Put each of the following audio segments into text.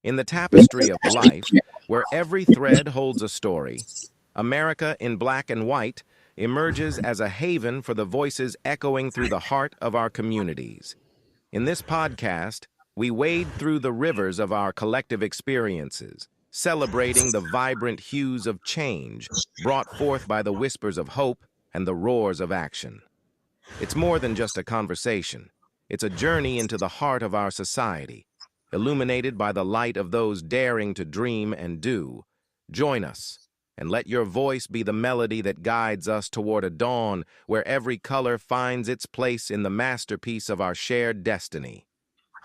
In the tapestry of life, where every thread holds a story, America in black and white emerges as a haven for the voices echoing through the heart of our communities. In this podcast, we wade through the rivers of our collective experiences, celebrating the vibrant hues of change brought forth by the whispers of hope and the roars of action. It's more than just a conversation. It's a journey into the heart of our society, illuminated by the light of those daring to dream and do. Join us, and let your voice be the melody that guides us toward a dawn where every color finds its place in the masterpiece of our shared destiny.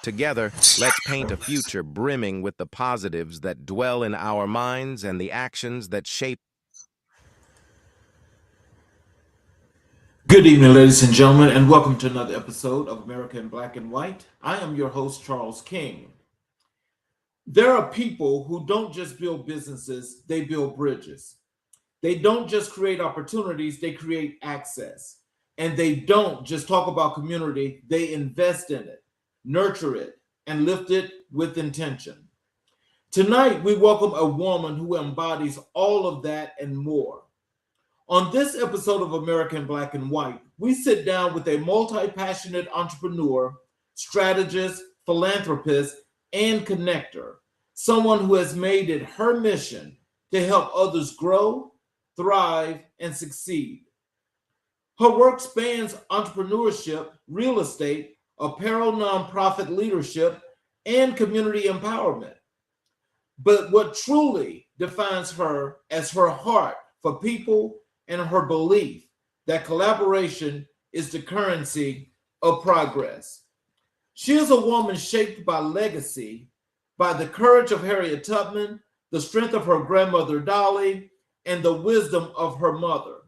Together, let's paint a future brimming with the positives that dwell in our minds and the actions that shape. Good evening, ladies and gentlemen, and welcome to another episode of America in Black and White. I am your host, Charles King. There are people who don't just build businesses, they build bridges. They don't just create opportunities, they create access. And they don't just talk about community, they invest in it, nurture it, and lift it with intention. Tonight, we welcome a woman who embodies all of that and more. On this episode of American Black and White, we sit down with a multi-passionate entrepreneur, strategist, philanthropist, and connector, someone who has made it her mission to help others grow, thrive, and succeed. Her work spans entrepreneurship, real estate, apparel nonprofit leadership, and community empowerment. But what truly defines her as her heart for people and her belief that collaboration is the currency of progress. She is a woman shaped by legacy, by the courage of Harriet Tubman, the strength of her grandmother Dolly, and the wisdom of her mother.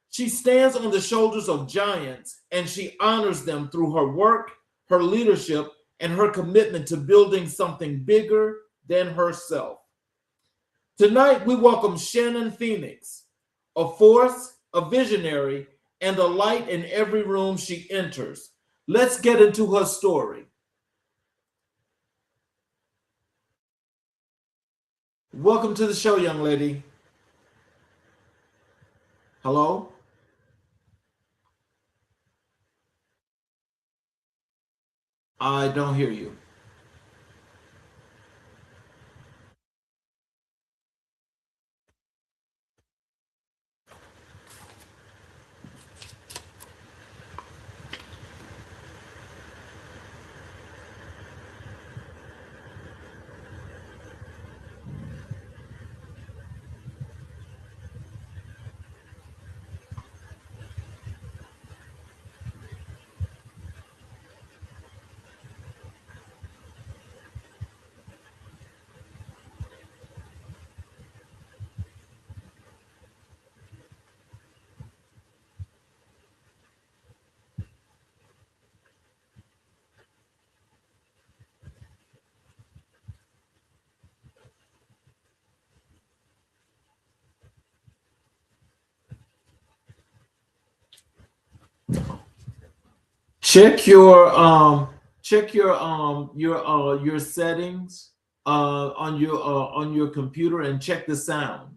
She stands on the shoulders of giants and she honors them through her work, her leadership, and her commitment to building something bigger than herself. Tonight, we welcome Shannon Phoenix, a force, a visionary, and a light in every room she enters. Let's get into her story. Welcome to the show, young lady. Hello? I don't hear you. Check your settings on your computer and check the sound.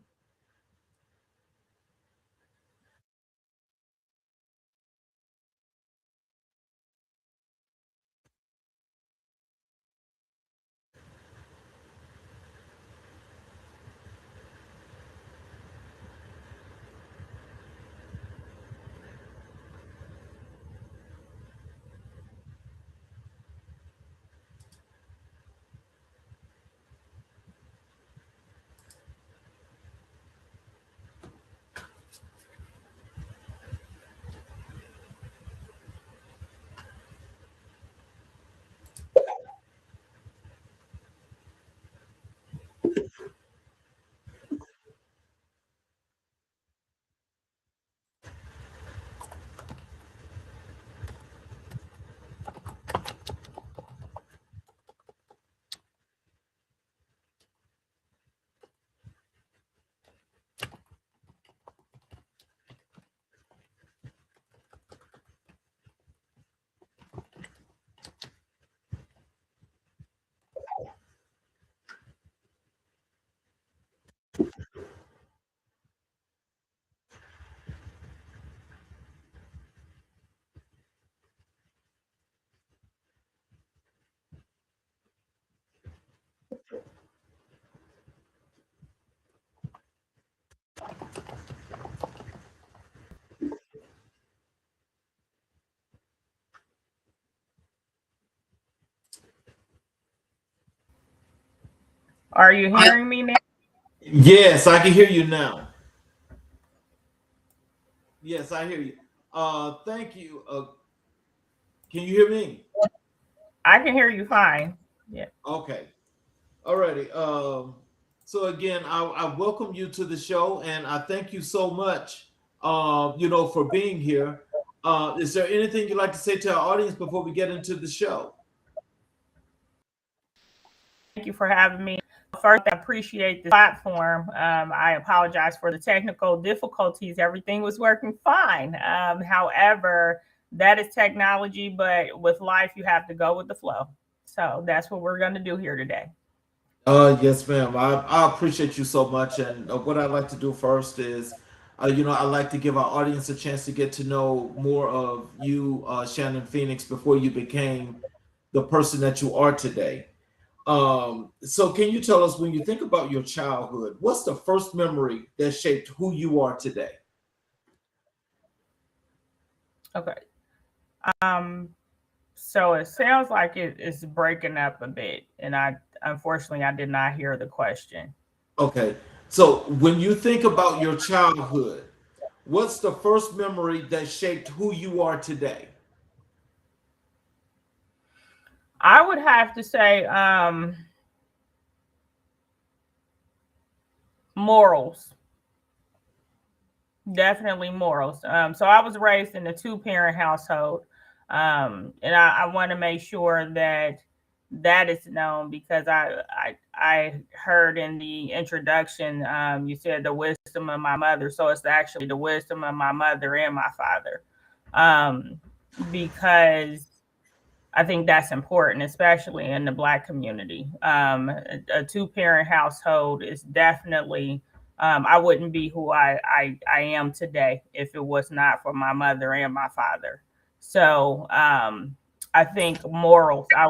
Are you hearing me now? Yes, I can hear you now. Yes, I hear you. Thank you. Can you hear me? I can hear you fine. Yeah. Okay. Alrighty. So again, I welcome you to the show, and I thank you so much, for being here. Is there anything you'd like to say to our audience before we get into the show? Thank you for having me. First, I appreciate the platform. I apologize for the technical difficulties. Everything was working fine. However, that is technology, but with life, you have to go with the flow. So that's what we're going to do here today. Yes, ma'am. I appreciate you so much. And what I'd like to do first is, I'd like to give our audience a chance to get to know more of you, Shannon Phoenix, before you became the person that you are today. So can you tell us, when you think about your childhood, what's the first memory that shaped who you are today? Okay. Um, so it sounds like it's breaking up a bit, and unfortunately I did not hear the question. Okay. So when you think about your childhood, what's the first memory that shaped who you are today? I would have to say morals. Definitely morals. So I was raised in a two-parent household, and I want to make sure that that is known because I heard in the introduction you said the wisdom of my mother, so it's actually the wisdom of my mother and my father, um, because I think that's important, especially in the Black community. A two-parent household is definitely, I wouldn't be who I am today if it was not for my mother and my father. So I think morals. I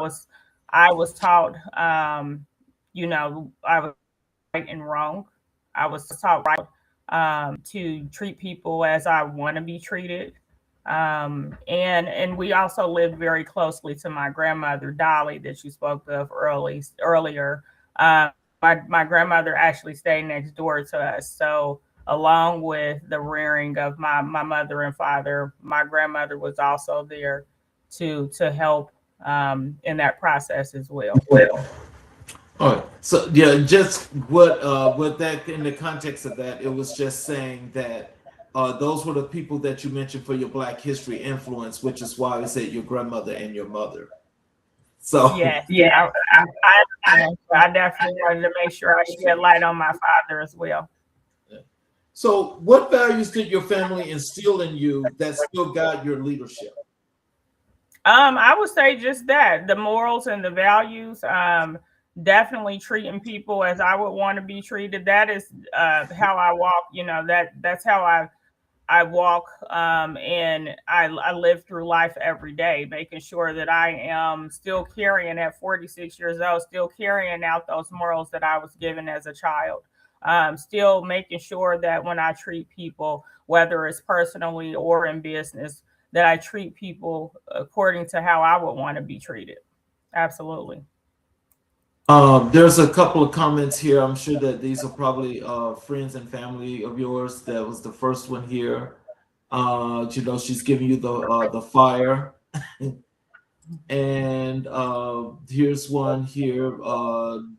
was taught, I was right and wrong. I was taught right to treat people as I want to be treated. And we also lived very closely to my grandmother Dolly that you spoke of earlier. My grandmother actually stayed next door to us, so along with the rearing of my mother and father, my grandmother was also there to help in that process as well. All right. So yeah, just what that, in the context of that, it was just saying that those were the people that you mentioned for your Black history influence, which is why I said your grandmother and your mother. So Yes, I definitely wanted to make sure I shed light on my father as well. so what values did your family instill in you that still guide your leadership? I would say just that the morals and the values. Definitely treating people as I would want to be treated. That is how I walk. That's how I walk, and I live through life every day, making sure that I am still carrying at 46 years old, still carrying out those morals that I was given as a child. Still making sure that when I treat people, whether it's personally or in business, that I treat people according to how I would want to be treated. Absolutely. There's a couple of comments here. I'm sure that these are probably friends and family of yours. That was the first one here. She's giving you the fire. And here's one here,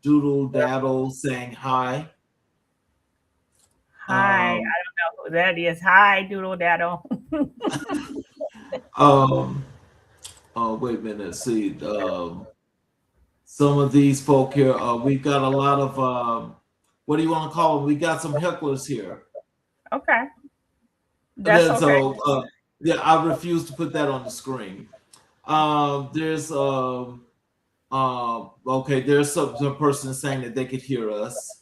Doodle Daddle saying hi. Hi, I don't Um, know who that is. Hi, Doodle Daddle. um, Wait a minute. See, some of these folk here, we've got a lot of, what do you want to call them? We got some hecklers here. Okay, that's And okay. so, yeah, I refuse to put that on the screen. There's, okay, there's some person saying that they could hear us.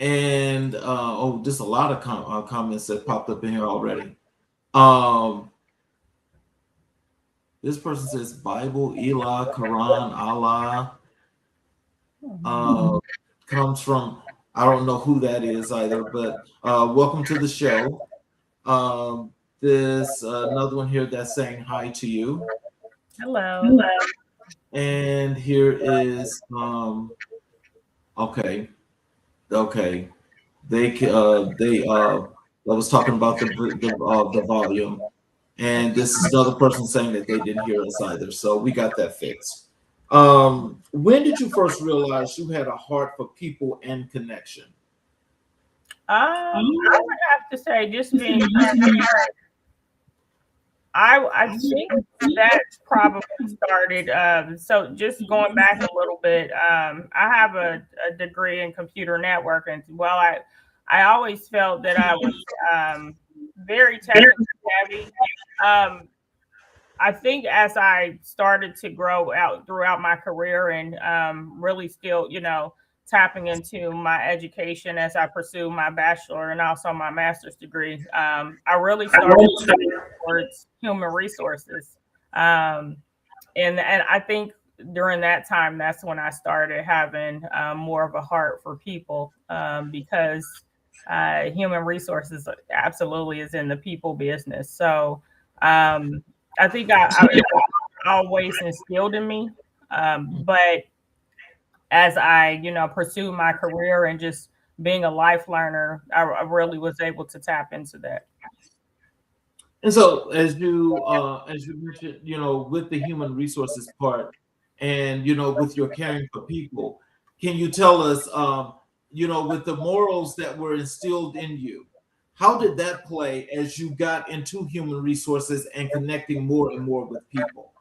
And just a lot of comments that popped up in here already. Um, this person says Bible, Elah, Quran, Allah. Uh, Comes from, I don't know who that is either, but welcome to the show. There's another one here that's saying hi to you. Hello. And here is Okay. Okay. I was talking about the volume, and this is another person saying that they didn't hear us either. So we got that fixed. When did you first realize you had a heart for people and connection? I would have to say, just being transparent, I think that probably started. So just going back a little bit, I have a degree in computer networking. Well, I always felt that I was very technically heavy. Um, I think as I started to grow out throughout my career and really still, tapping into my education as I pursue my bachelor and also my master's degree, I really started towards human resources. Um, and I think during that time, that's when I started having more of a heart for people because human resources absolutely is in the people business. So I think I always instilled in me. But as I, pursued my career and just being a life learner, I really was able to tap into that. And so, as you mentioned, with the human resources part, and with your caring for people, can you tell us, with the morals that were instilled in you, how did that play as you got into human resources and connecting more and more with people?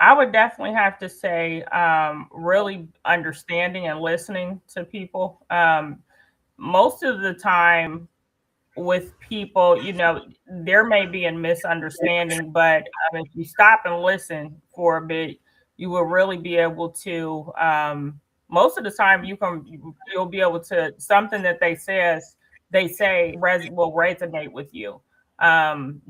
I would definitely have to say, really understanding and listening to people. Most of the time, with people, there may be a misunderstanding, but if you stop and listen for a bit, you will really be able to. Most of the time, you'll be able to something that they say will resonate with you.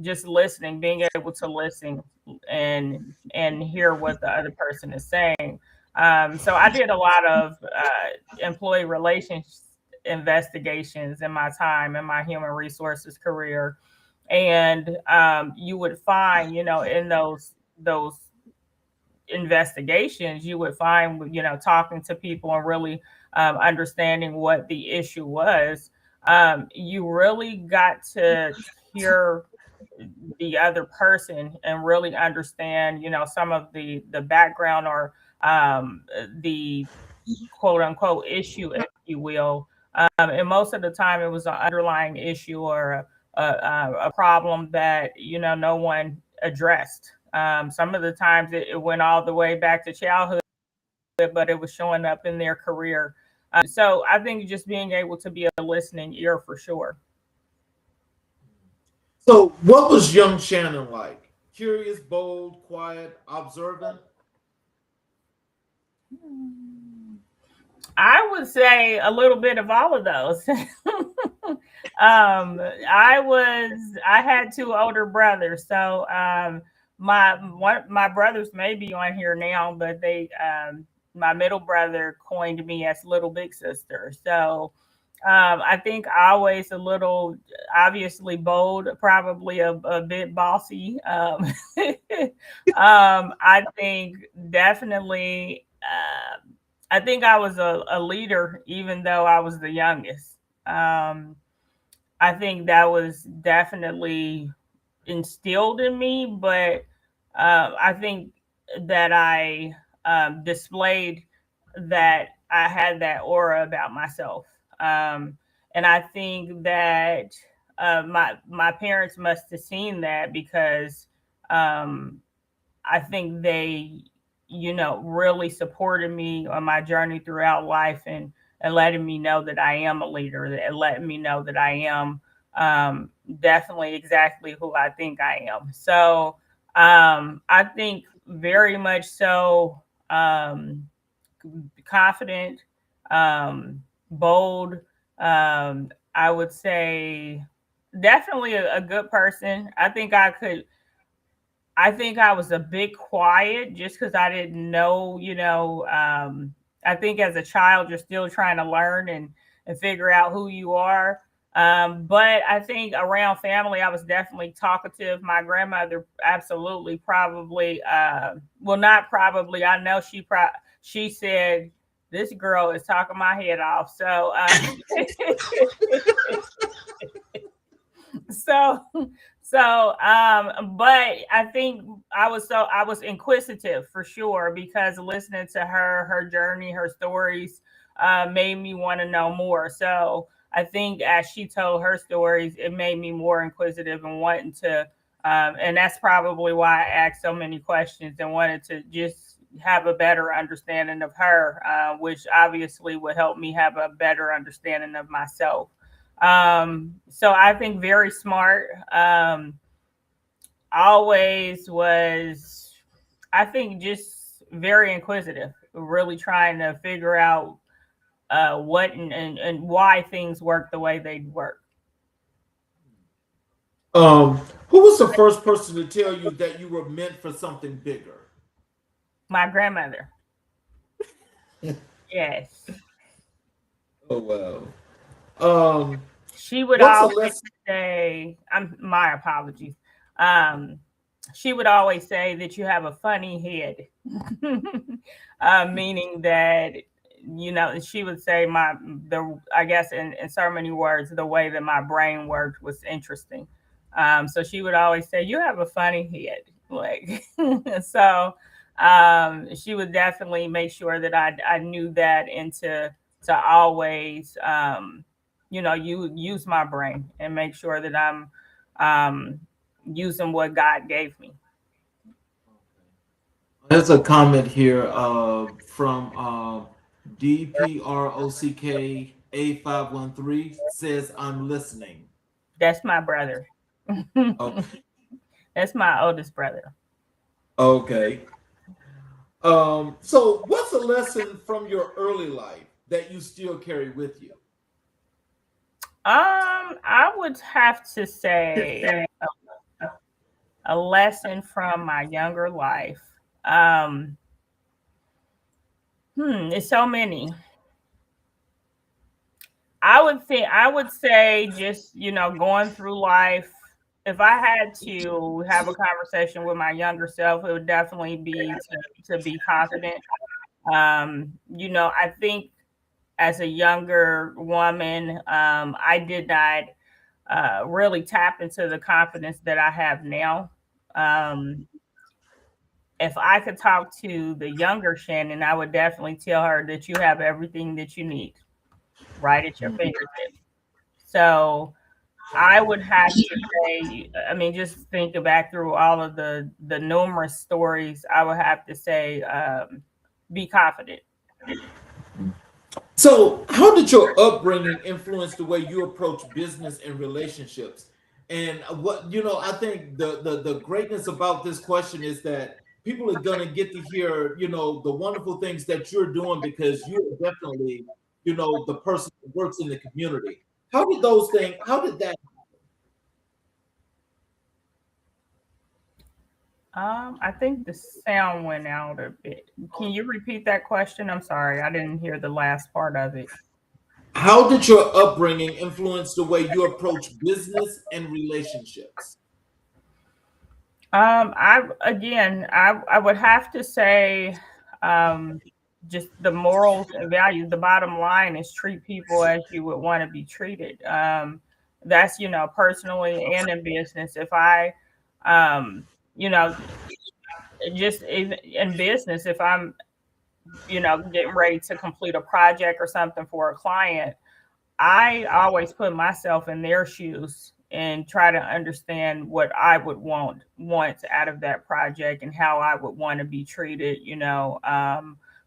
Just listening, being able to listen and hear what the other person is saying. So I did a lot of employee relations investigations in my time in my human resources career, and you would find, in those investigations, you would find, talking to people and really understanding what the issue was. You really got to hear the other person and really understand, some of the background or the quote unquote issue, if you will. And most of the time, it was an underlying issue or a problem that no one addressed. Some of the times, it went all the way back to childhood, but it was showing up in their career. So I think just being able to be a listening ear for sure. So, what was young Shannon like? Curious, bold, quiet, observant? I would say a little bit of all of those. I had two older brothers, so my brothers may be on here now, but my middle brother coined me as Little Big Sister. So I think always a little, obviously bold, probably a bit bossy. I think definitely. I think I was a leader, even though I was the youngest. I think that was definitely instilled in me, but I think that I displayed that I had that aura about myself. Um, and I think that my parents must have seen that because um, I think they, really supported me on my journey throughout life and letting me know that I am a leader and letting me know that I am definitely exactly who I think I am. So I think very much so confident, bold. I would say definitely a good person. I think I was a bit quiet just because I didn't know, I think as a child, you're still trying to learn and figure out who you are. But I think around family, I was definitely talkative. My grandmother absolutely probably, well, not probably, I know she said this girl is talking my head off. So, so, but I think I was inquisitive for sure, because listening to her journey, her stories, made me want to know more. So I think as she told her stories, it made me more inquisitive and wanting to, and that's probably why I asked so many questions and wanted to just have a better understanding of her, which obviously would help me have a better understanding of myself. So I think very smart. Always was, I think, just very inquisitive, really trying to figure out what and why things work the way they work. Who was the first person to tell you that you were meant for something bigger? My grandmother. Yes. Oh wow. Um, She would what's a always lesson? say, my apologies. Um, she would always say that you have a funny head, meaning that, she would say I guess in so many words, the way that my brain worked was interesting. So she would always say, you have a funny head. Like, so she would definitely make sure that I knew that, and to always, you use my brain and make sure that I'm um, using what God gave me. There's a comment here from DPROCK A513 says I'm listening. That's my brother. Okay. That's my oldest brother. Okay. So what's a lesson from your early life that you still carry with you? I would have to say a lesson from my younger life. Um, it's so many. I would say just, going through life. If I had to have a conversation with my younger self, it would definitely be to be confident. I think as a younger woman, I did not really tap into the confidence that I have now. Um, if I could talk to the younger Shannon, I would definitely tell her that you have everything that you need right at your fingertips. So I would have to say, I mean, just thinking back through all of the numerous stories, I would have to say, be confident. So, how did your upbringing influence the way you approach business and relationships? And I think the greatness about this question is that people are gonna get to hear, the wonderful things that you're doing because you're definitely, the person that works in the community. How did that? I think the sound went out a bit. Can you repeat that question? I'm sorry, I didn't hear the last part of it. How did your upbringing influence the way you approach business and relationships? I would have to say, um, just the morals and values. The bottom line is treat people as you would want to be treated. That's, personally and in business. If I, you know, just in business, if I'm, getting ready to complete a project or something for a client, I always put myself in their shoes and try to understand what I would want out of that project and how I would want to be treated,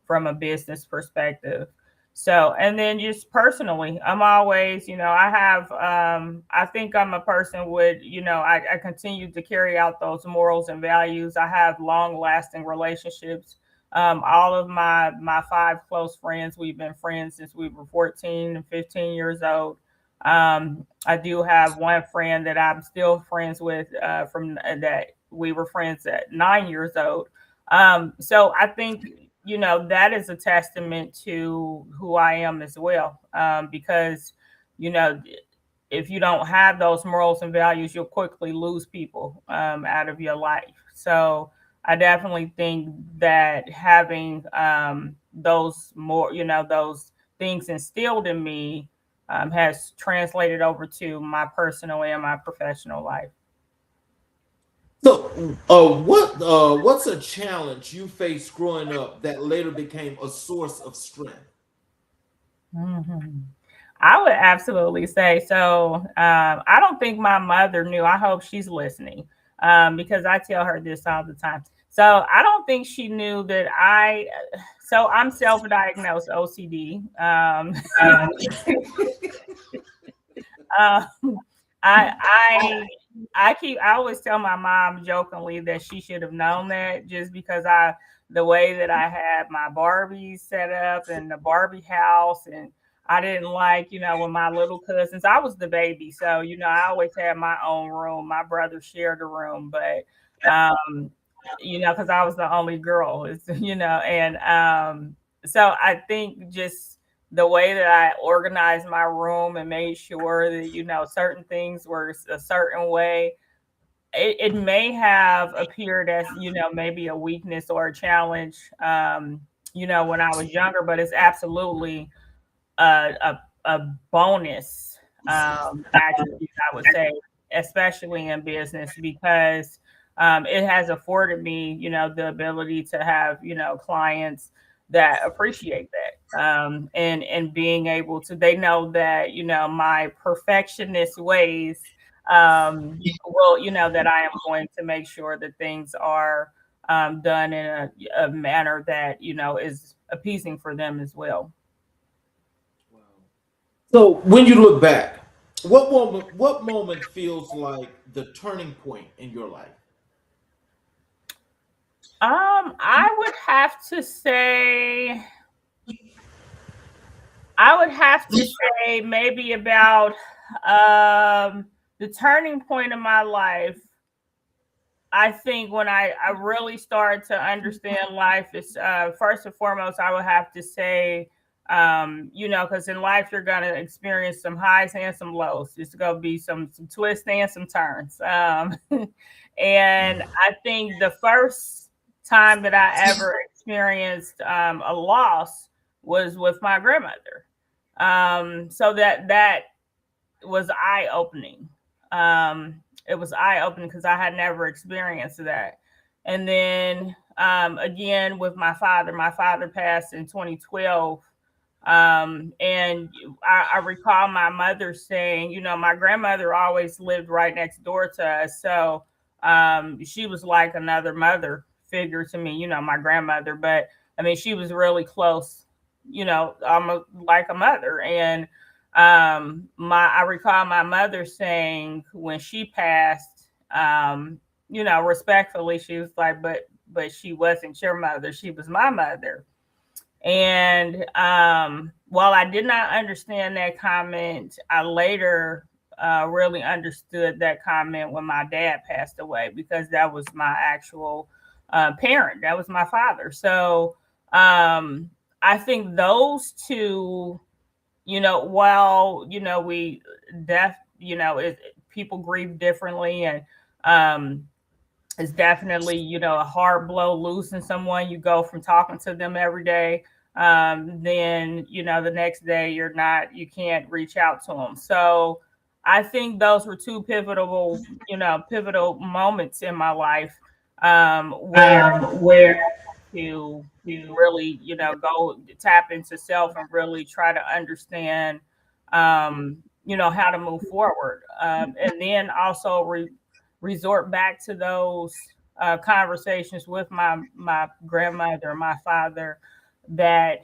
from a business perspective. So, and then just personally, I'm always, I think I'm a person with, I continue to carry out those morals and values. I have long lasting relationships. All of my five close friends, we've been friends since we were 14 and 15 years old. I do have one friend that I'm still friends with, from that we were friends at 9 years old. So I think, that is a testament to who I am as well. Because, you know, if you don't have those morals and values, you'll quickly lose people out of your life. So I definitely think that having those more, those things instilled in me has translated over to my personal and my professional life. So, what's a challenge you faced growing up that later became a source of strength? Mhm. I would absolutely say so. I don't think my mother knew. I hope she's listening because I tell her this all the time. So I don't think she knew that So I'm self-diagnosed OCD. Um, I I I always tell my mom jokingly that she should have known that just because the way that I had my Barbies set up and the Barbie house, and I didn't like, when my little cousins, I was the baby, so I always had my own room. My brother shared a room, but um because I was the only girl, and so I think just the way that I organized my room and made sure that certain things were a certain way, it may have appeared as maybe a weakness or a challenge, when I was younger, but it's absolutely a bonus, attribute, I would say, especially in business, because it has afforded me, the ability to have, clients that appreciate that. And being able to, they know that, my perfectionist ways, will, that I am going to make sure that things are done in a manner that, is appeasing for them as well. So, when you look back, what moment feels like the turning point in your life? I would have to say, maybe about the turning point in my life. I think when I really started to understand life is, first and foremost, I would have to say, because in life you're gonna experience some highs and some lows. It's gonna be some twists and some turns. And I think the first time that I ever experienced a loss was with my grandmother. So that was eye opening. It was eye opening because I had never experienced that. And then again with my father passed in 2012. And I recall my mother saying, my grandmother always lived right next door to us. So she was like another mother figure to me, my grandmother. But I mean, she was really close, almost like a mother. And I recall my mother saying when she passed, respectfully, she was like, but she wasn't your mother, she was my mother. And while I did not understand that comment, I later really understood that comment when my dad passed away, because that was my actual parent. That was my father. So I think those two, while we deaf, people grieve differently, and um, it's definitely a hard blow losing someone. You go from talking to them every day, then the next day you can't reach out to them. So I think those were two pivotal moments in my life, where Where to really go tap into self and really try to understand how to move forward, and then also resort back to those conversations with my grandmother, my father, that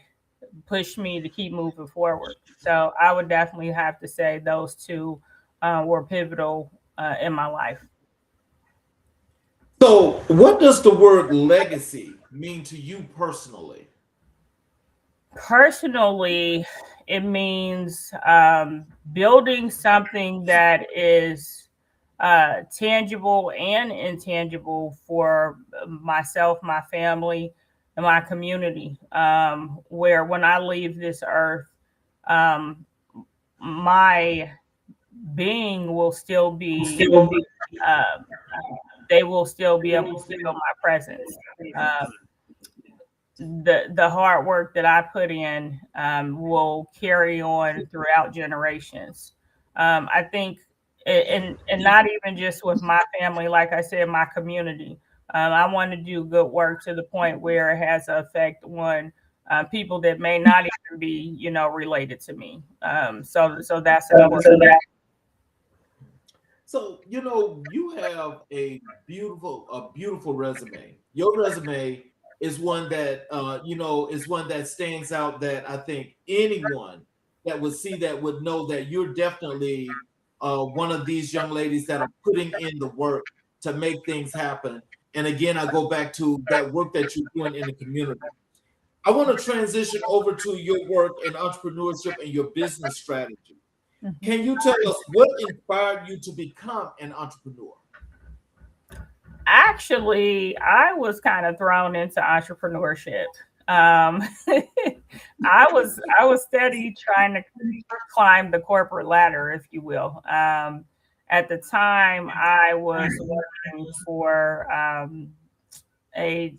pushed me to keep moving forward. So I would definitely have to say those two were pivotal in my life. So, what does the word legacy mean to you personally? Personally, it means building something that is tangible and intangible for myself, my family, and my community. Where when I leave this earth, um, my being will still be Still be um, they will still be able to feel my presence. The hard work that I put in will carry on throughout generations. I think, and not even just with my family, like I said, my community. I want to do good work to the point where it has an effect on people that may not even be, related to me. So that's important. So, you have a beautiful resume. Your resume is one that, is one that stands out, that I think anyone that would see that would know that you're definitely one of these young ladies that are putting in the work to make things happen. And again, I go back to that work that you're doing in the community. I want to transition over to your work in entrepreneurship and your business strategy. Can you tell us what inspired you to become an entrepreneur? Actually, I was kind of thrown into entrepreneurship. Um, I was steady trying to climb the corporate ladder, if you will. At the time, I was working for a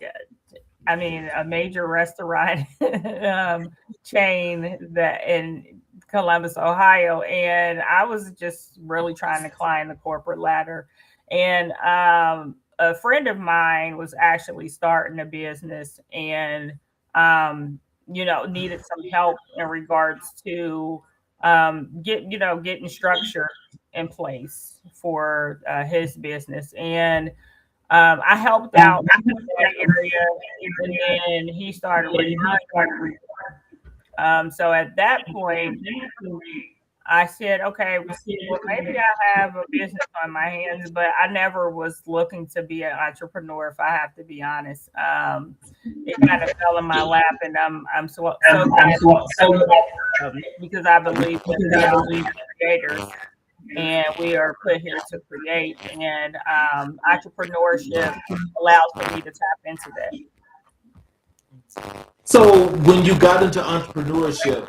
a major restaurant chain that in Columbus, Ohio, and I was just really trying to climb the corporate ladder. And a friend of mine was actually starting a business, and needed some help in regards to getting structure in place for his business. And I helped out in that area, and then he started remodeling. So at that point, I said, okay, well, maybe I have a business on my hands, but I never was looking to be an entrepreneur, if I have to be honest. It kind of fell in my lap, and I'm so glad, because I believe that we are creators, and we are put here to create, and entrepreneurship allows for me to tap into that. So, when you got into entrepreneurship,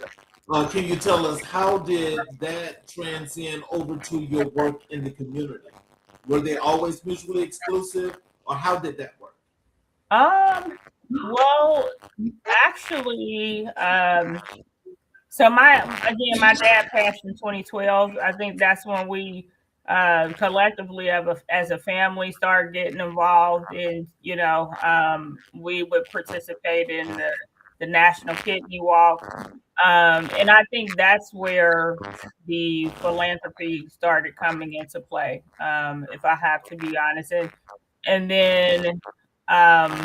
can you tell us how did that transcend over to your work in the community? Were they always mutually exclusive, or how did that work? Well, actually, so my dad passed in 2012. I think that's when we collectively as a family started getting involved in, we would participate in the National Kidney Walk. And I think that's where the philanthropy started coming into play, if I have to be honest. And then um,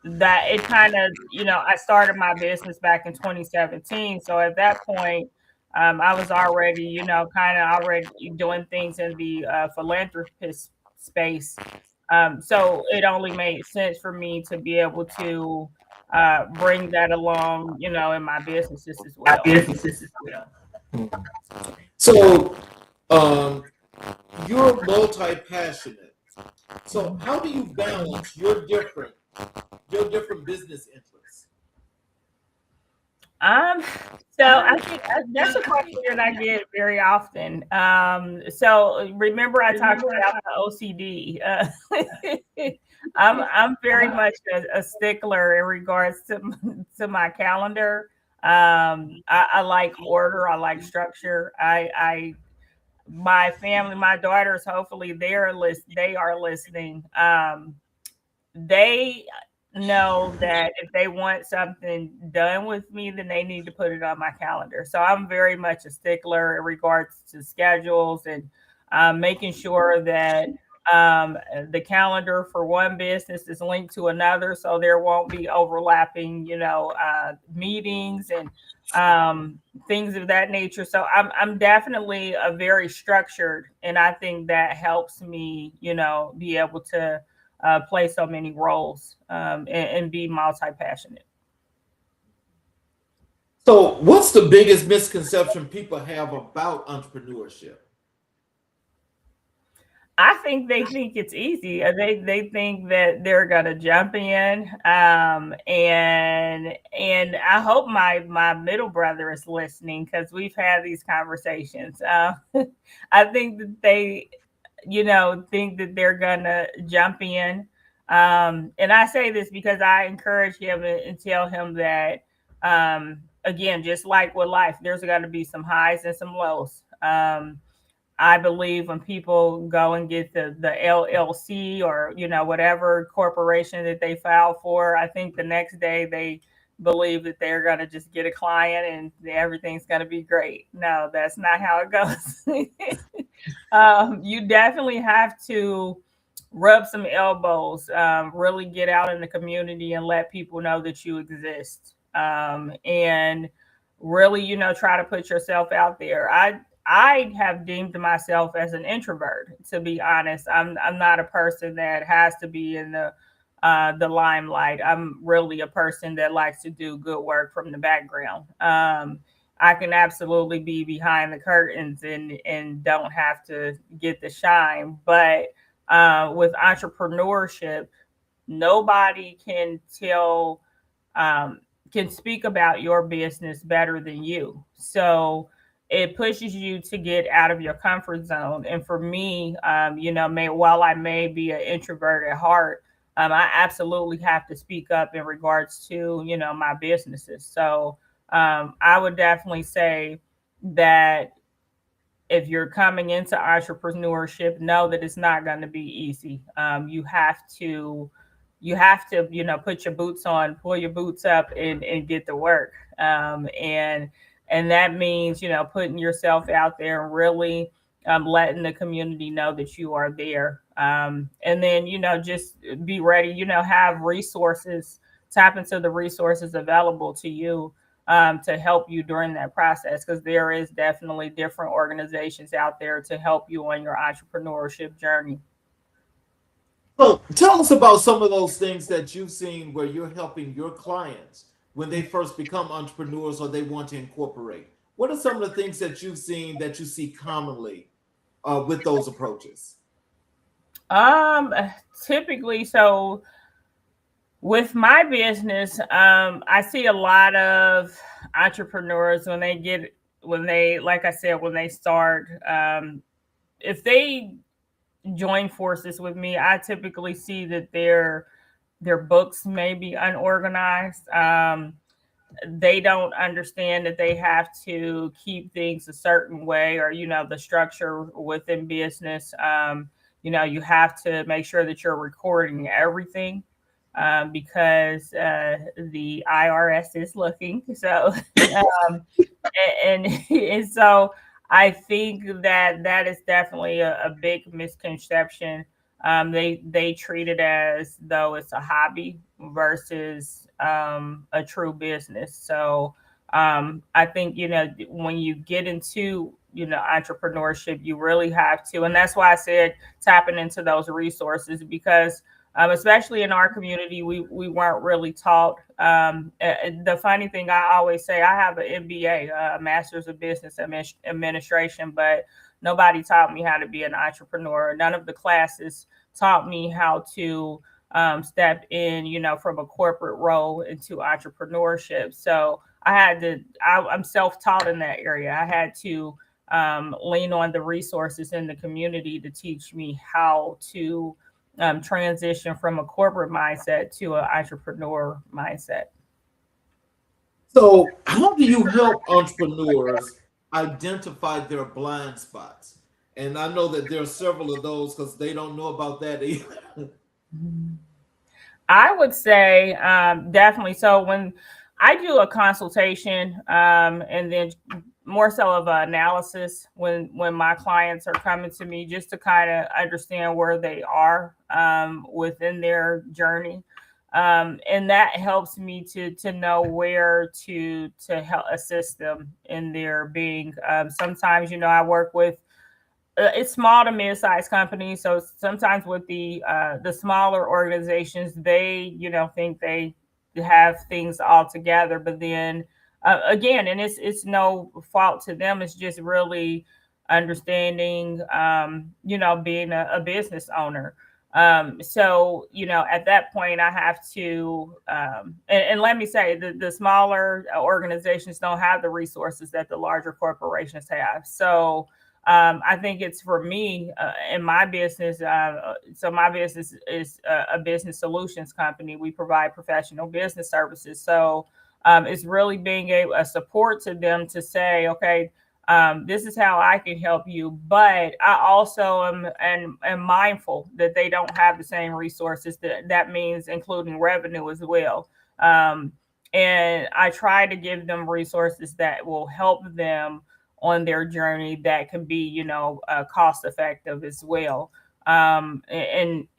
that it kind of, I started my business back in 2017. So at that point, I was already, kind of already doing things in the philanthropist space. So it only made sense for me to be able to bring that along, in my businesses as well. So, um, you're multi-passionate. So, how do you balance your different business interests? So I think that's a question that I get very often. So remember I talked about the OCD. I'm very much a stickler in regards to my calendar. I like order. I like structure. My family, my daughters, hopefully they are listening. They know that if they want something done with me, then they need to put it on my calendar. So I'm very much a stickler in regards to schedules, and making sure that the calendar for one business is linked to another, so there won't be overlapping, meetings and things of that nature. So I'm definitely a very structured, and I think that helps me, be able to play so many roles, and be multi-passionate. So, what's the biggest misconception people have about entrepreneurship? I think they think it's easy. They think that they're gonna jump in, and I hope my middle brother is listening, because we've had these conversations. I think that think that they're gonna jump in. And I say this because I encourage him and tell him that, again, just like with life, there's going to be some highs and some lows. I believe when people go and get the LLC or whatever corporation that they file for, I think the next day they believe that they're going to just get a client and everything's going to be great. No, that's not how it goes. You definitely have to rub some elbows, really get out in the community and let people know that you exist, and really, try to put yourself out there. I have deemed myself as an introvert, to be honest. I'm not a person that has to be in the limelight. I'm really a person that likes to do good work from the background. I can absolutely be behind the curtains and don't have to get the shine. But with entrepreneurship, nobody can speak about your business better than you. So it pushes you to get out of your comfort zone. And for me, while I may be an introvert at heart, I absolutely have to speak up in regards to, my businesses. So I would definitely say that if you're coming into entrepreneurship, know that it's not going to be easy. You have to, put your boots on, pull your boots up, and get to work. And that means, putting yourself out there and really letting the community know that you are there. And then, just be ready, have resources, tap into the resources available to you to help you during that process, because there is definitely different organizations out there to help you on your entrepreneurship journey. So tell us about some of those things that you've seen where you're helping your clients when they first become entrepreneurs or they want to incorporate. What are some of the things that you've seen that you see commonly with those approaches? Um, Typically, so with my business, I see a lot of entrepreneurs like I said, when they start, if they join forces with me, I typically see that their books may be unorganized. They don't understand that they have to keep things a certain way, or the structure within business. You have to make sure that you're recording everything, because the IRS is looking. So and so I think that is definitely a big misconception. They treat it as though it's a hobby versus a true business. So I think, when you get into entrepreneurship, you really have to, and that's why I said tapping into those resources, because especially in our community, we weren't really taught. The funny thing, I always say, I have an MBA, a Master's of Business Administration, but nobody taught me how to be an entrepreneur. None of the classes taught me how to step in, from a corporate role into entrepreneurship. So I'm self-taught in that area. I had to lean on the resources in the community to teach me how to transition from a corporate mindset to an entrepreneur mindset. So, how do you help entrepreneurs identify their blind spots? And I know that there are several of those because they don't know about that either. I would say definitely. So when I do a consultation, and then more so of an analysis when my clients are coming to me, just to kind of understand where they are within their journey. And that helps me to know where to help assist them in their being. Sometimes, I work with it's small to mid-sized companies. So sometimes with the smaller organizations, they think they have things all together, but then again, and it's no fault to them. It's just really understanding, being a business owner. So at that point, I have to, and let me say, the smaller organizations don't have the resources that the larger corporations have. So I think it's for me in my business. So my business is a business solutions company. We provide professional business services. So it's really being a support to them to say, okay, this is how I can help you. But I also am mindful that they don't have the same resources. That means including revenue as well. Um, and I try to give them resources that will help them on their journey that can be, cost effective as well. And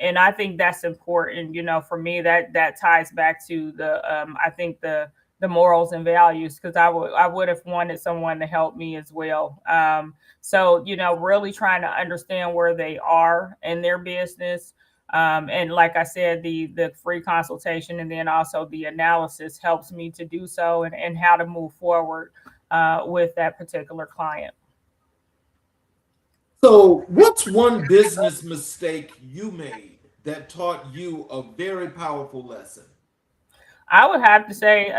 I think that's important. For me, that ties back to I think the morals and values, because I would have wanted someone to help me as well. So really trying to understand where they are in their business. And like I said, the free consultation and then also the analysis helps me to do so, and how to move forward with that particular client. So, what's one business mistake you made that taught you a very powerful lesson? I would have to say,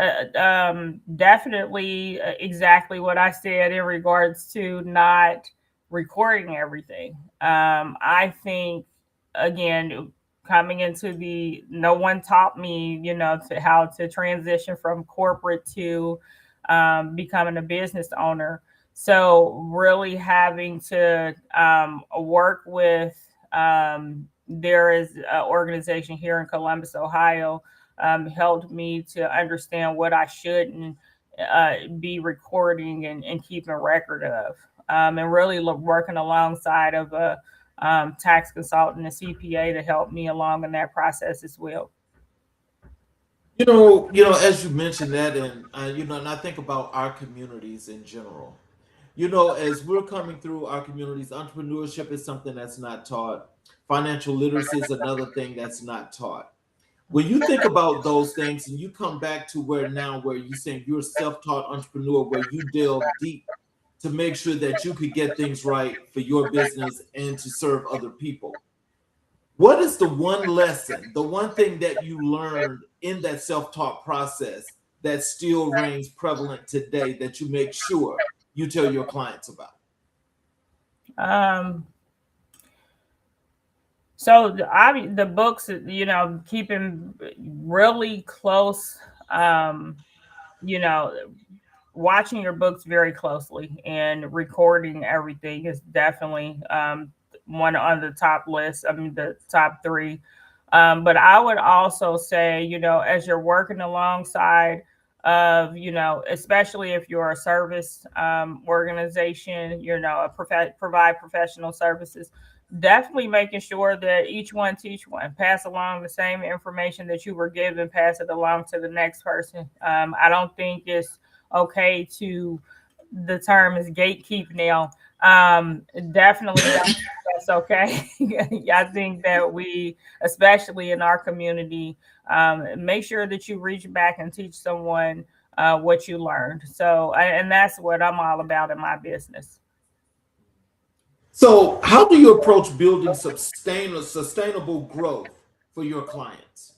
definitely exactly what I said in regards to not recording everything. I think, again, coming into no one taught me, to how to transition from corporate to becoming a business owner. So really having to work with, there is an organization here in Columbus, Ohio, helped me to understand what I shouldn't be recording and keeping record of, and really working alongside of a tax consultant, a CPA, to help me along in that process as well. As you mentioned that, and and I think about our communities in general. As we're coming through our communities, entrepreneurship is something that's not taught. Financial literacy is another thing that's not taught. When you think about those things and you come back to where you saying you're a self-taught entrepreneur, where you delve deep to make sure that you could get things right for your business and to serve other people. What is the one lesson, the one thing that you learned in that self-taught process that still reigns prevalent today that you make sure you tell your clients about? Um, so the books, keeping really close, you know, watching your books very closely and recording everything is definitely one on the top list. I mean, the top three. But I would also say, as you're working alongside of, especially if you're a service organization, provide professional services, definitely making sure that each one teach one, pass along the same information that you were given, pass it along to the next person. I don't think it's okay to, the term is gatekeep now. Definitely that's okay. I think that we, especially in our community, make sure that you reach back and teach someone what you learned. So, and that's what I'm all about in my business. So, how do you approach building sustainable growth for your clients?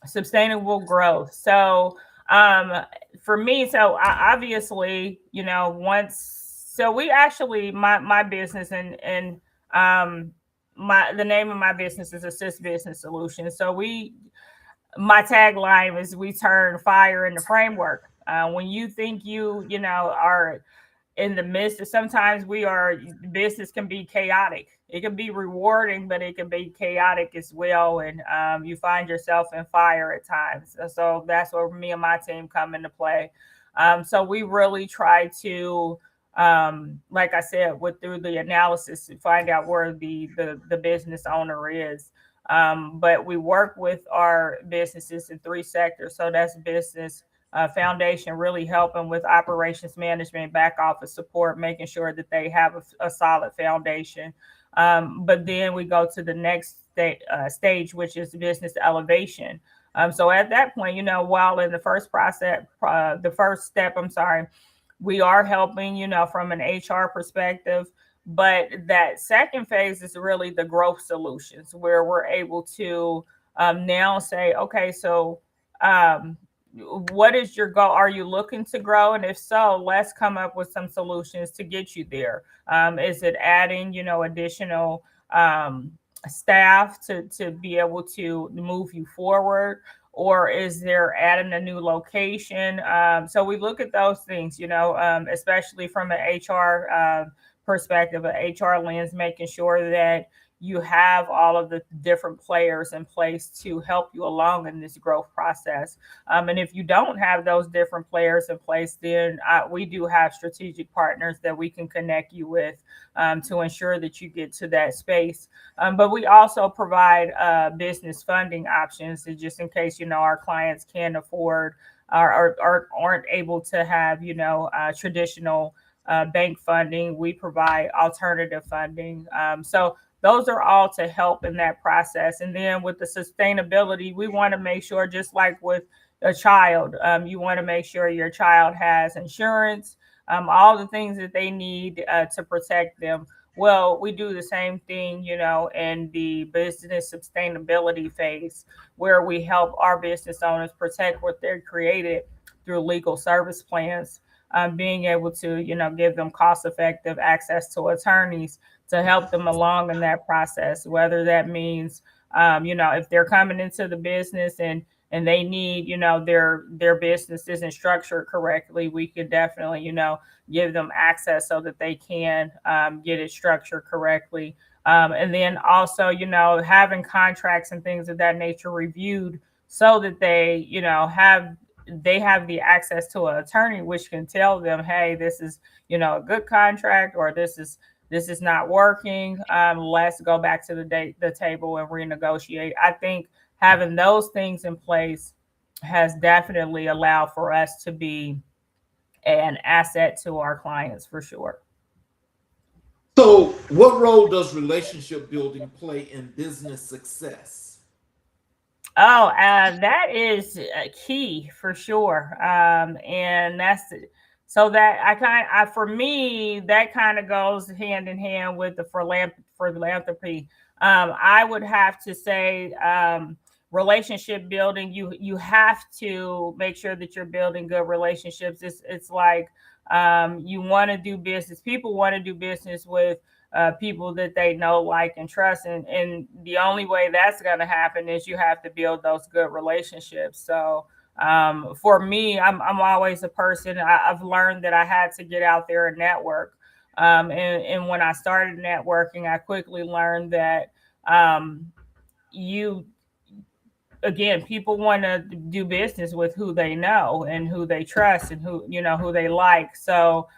Sustainable growth. So, um, for me, so obviously, so we actually, my business and the name of my business is Assist Business Solutions. So my tagline is, we turn fire into framework. When you think are in the midst of, sometimes business can be chaotic. It can be rewarding, but it can be chaotic as well. And you find yourself in fire at times. So that's where me and my team come into play. So we really try to, like I said, through the analysis, to find out where the business owner is. But we work with our businesses in three sectors. So that's business, foundation, really helping with operations management, back office support, making sure that they have a solid foundation. But then we go to the next stage, which is business elevation. So at that point, while in the first step, I'm sorry, we are helping, from an HR perspective. But that second phase is really the growth solutions, where we're able to now say, okay, so what is your goal? Are you looking to grow? And if so, let's come up with some solutions to get you there. Is it adding, additional staff to be able to move you forward? Or is there adding a new location? So we look at those things, especially from an HR perspective, an HR lens, making sure that you have all of the different players in place to help you along in this growth process. And if you don't have those different players in place, then we do have strategic partners that we can connect you with to ensure that you get to that space. But we also provide business funding options, just in case, our clients can't afford or aren't able to have, traditional bank funding. We provide alternative funding. So those are all to help in that process. And then with the sustainability, we want to make sure, just like with a child, you want to make sure your child has insurance, all the things that they need to protect them. Well, we do the same thing, in the business sustainability phase, where we help our business owners protect what they're created through legal service plans, being able to, give them cost effective access to attorneys to help them along in that process, whether that means, if they're coming into the business and they need, their business isn't structured correctly, we could definitely, give them access so that they can get it structured correctly. And then also, having contracts and things of that nature reviewed so that they have the access to an attorney, which can tell them, hey, this is, a good contract, or this is not working. Let's go back to the table and renegotiate. I think having those things in place has definitely allowed for us to be an asset to our clients, for sure. So, what role does relationship building play in business success? Oh, that is key for sure. And so that for me, that kind of goes hand in hand with the philanthropy. I would have to say, relationship building. You have to make sure that you're building good relationships. It's like, you want to do business. People want to do business with people that they know, like, and trust. And the only way that's going to happen is you have to build those good relationships. So for me, I'm always a person. I've learned that I had to get out there and network. And when I started networking, I quickly learned that you again, people want to do business with who they know and who they trust and who they like. So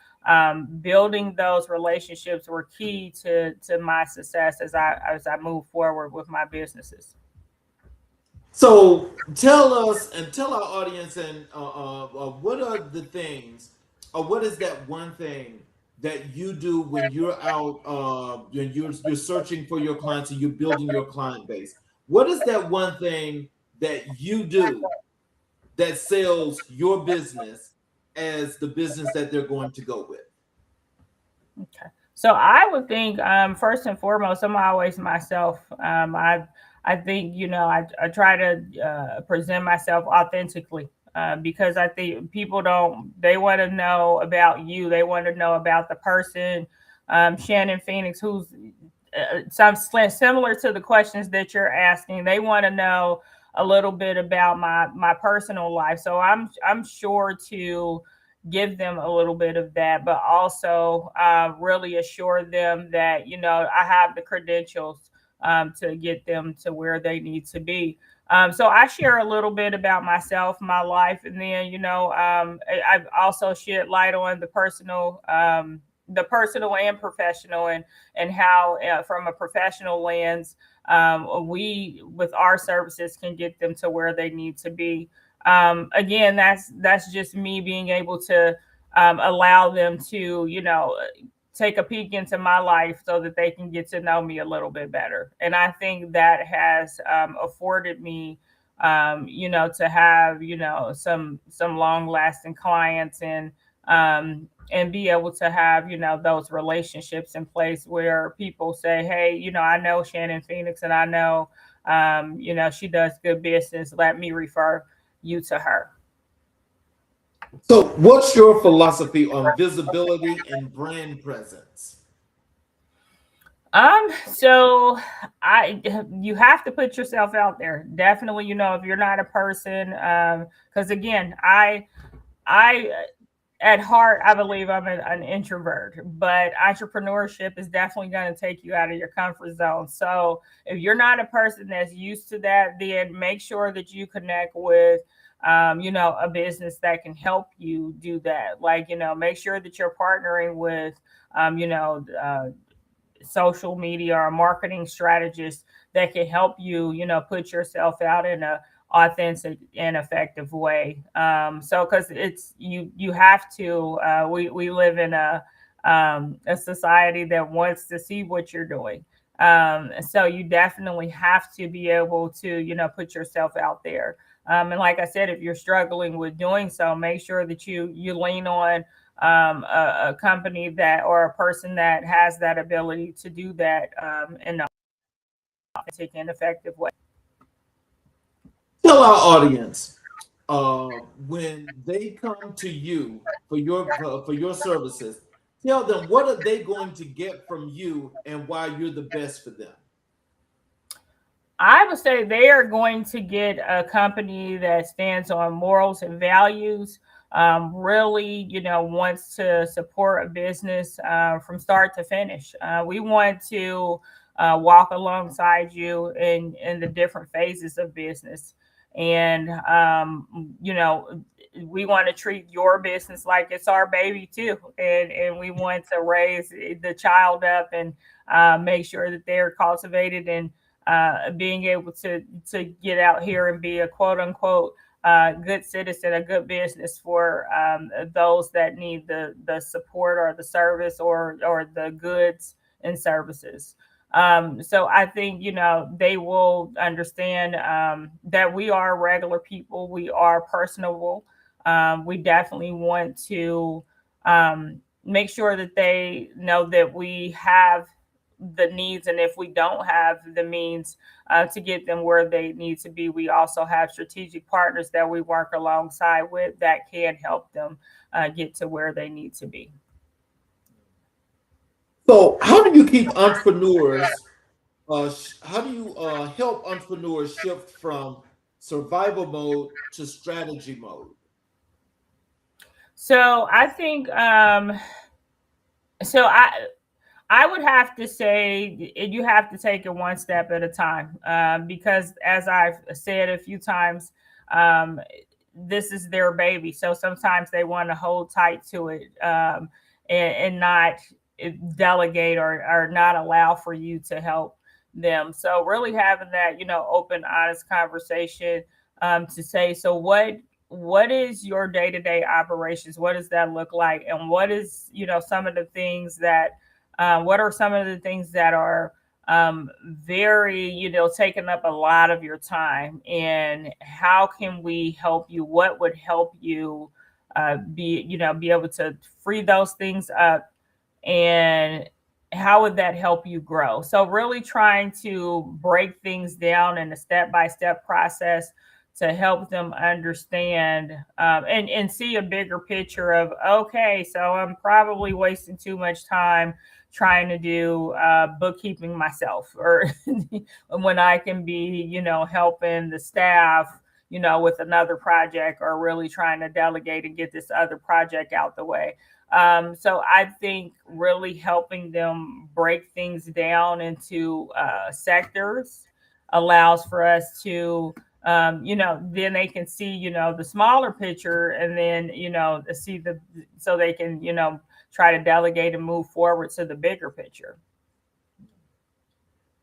building those relationships were key to my success as I move forward with my businesses. So, tell us and tell our audience, and what are the things, or what is that one thing that you do when you're out, when you're searching for your clients and you're building your client base? What is that one thing that you do that sells your business as the business that they're going to go with? Okay. So I would think, first and foremost, I'm always myself. I think, I try to present myself authentically, because I think people they want to know about you. They want to know about the person, Shannon Phoenix, who's some similar to the questions that you're asking. They want to know a little bit about my personal life. So I'm sure to give them a little bit of that, but also really assure them that, I have the credentials to get them to where they need to be. So I share a little bit about myself, my life, and then, I've also shed light on the personal and professional, and how, from a professional lens, we, with our services, can get them to where they need to be. Again, that's just me being able to allow them to, take a peek into my life so that they can get to know me a little bit better. And I think that has afforded me, to have, some long lasting clients, and be able to have, those relationships in place where people say, hey, I know Shannon Phoenix, and I know, she does good business. Let me refer you to her. So, what's your philosophy on visibility and brand presence? So you have to put yourself out there. Definitely, if you're not a person, because again, I at heart, I believe I'm an introvert, but entrepreneurship is definitely going to take you out of your comfort zone. So if you're not a person that's used to that, then make sure that you connect with, a business that can help you do that. Like, make sure that you're partnering with, social media or marketing strategist that can help you, put yourself out in a authentic and effective way. So because you have to. We live in a society that wants to see what you're doing. So you definitely have to be able to, put yourself out there. And like I said, if you're struggling with doing so, make sure that you lean on a company that or a person that has that ability to do that in an authentic and effective way. Tell our audience when they come to you for your services. Tell them what are they going to get from you and why you're the best for them. I would say they are going to get a company that stands on morals and values. Really, wants to support a business from start to finish. We want to walk alongside you in the different phases of business, and we want to treat your business like it's our baby too, and we want to raise the child up and make sure that they're cultivated and being able to get out here and be a quote unquote good citizen, a good business for those that need the support or the service or the goods and services. So I think they will understand that we are regular people. We are personable. We definitely want to make sure that they know that we have the needs, and if we don't have the means to get them where they need to be, we also have strategic partners that we work alongside with that can help them get to where they need to be. So, how do you keep entrepreneurs? How do you help entrepreneurs shift from survival mode to strategy mode? So I think so I would have to say you have to take it one step at a time, because, as I've said a few times, um, this is their baby. So sometimes they want to hold tight to it, and not delegate or not allow for you to help them. So really having that, open, honest conversation to say, so what is your day-to-day operations? What does that look like? And what is, some of the things that what are some of the things that are very, taking up a lot of your time? And how can we help you? What would help you be able to free those things up? And how would that help you grow? So, really trying to break things down in a step by step process to help them understand and see a bigger picture of, okay, so I'm probably wasting too much time trying to do bookkeeping myself, or when I can be, helping the staff, with another project, or really trying to delegate and get this other project out the way. So I think really helping them break things down into sectors allows for us to, then they can see, the smaller picture, and then, see so they can, try to delegate and move forward to the bigger picture.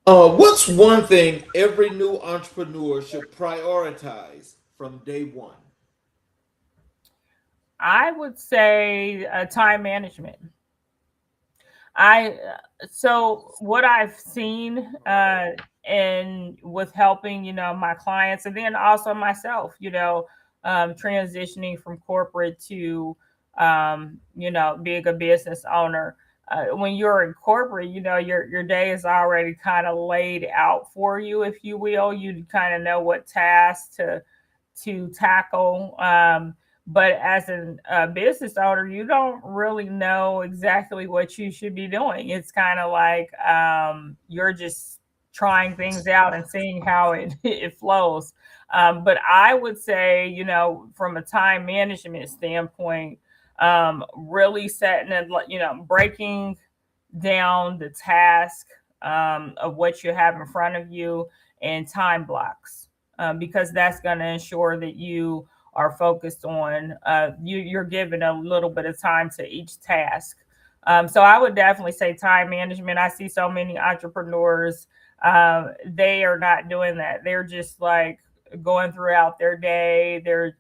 What's one thing every new entrepreneur should prioritize from day one? I would say time management. I So what I've seen and with helping, my clients, and then also myself, transitioning from corporate to being a business owner. When you're in corporate, your day is already kind of laid out for you, if you will. You kind of know what tasks to tackle. But as a business owner, you don't really know exactly what you should be doing. It's kind of like you're just trying things out and seeing how it, it flows. But I would say, from a time management standpoint, really setting and, breaking down the task of what you have in front of you and time blocks, because that's going to ensure that you are focused on, you're given a little bit of time to each task. So I would definitely say time management. I see so many entrepreneurs, they are not doing that. They're just like going throughout their day. They're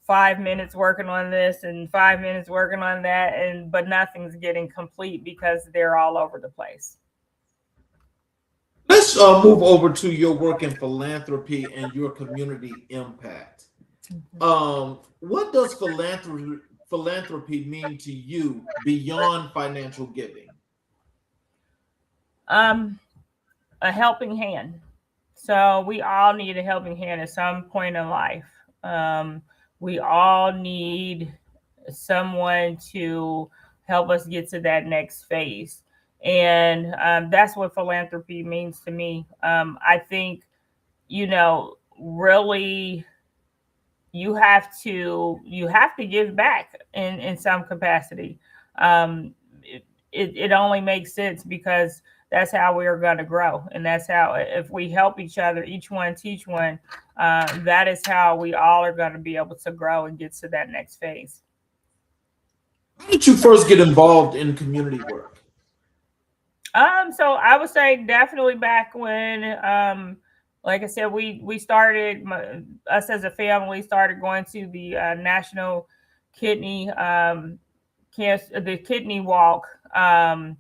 5 minutes working on this and 5 minutes working on that, but nothing's getting complete because they're all over the place. Let's move over to your work in philanthropy and your community impact. What does philanthropy mean to you beyond financial giving? A helping hand. So we all need a helping hand at some point in life. We all need someone to help us get to that next phase. And that's what philanthropy means to me. I think, really you have to give back in some capacity. It only makes sense because that's how we are going to grow, and that's how, if we help each other, each one teach one, that is how we all are going to be able to grow and get to that next phase. How did you first get involved in community work? So I would say definitely back when, like I said, we started, us as a family started going to the National Kidney the kidney walk, and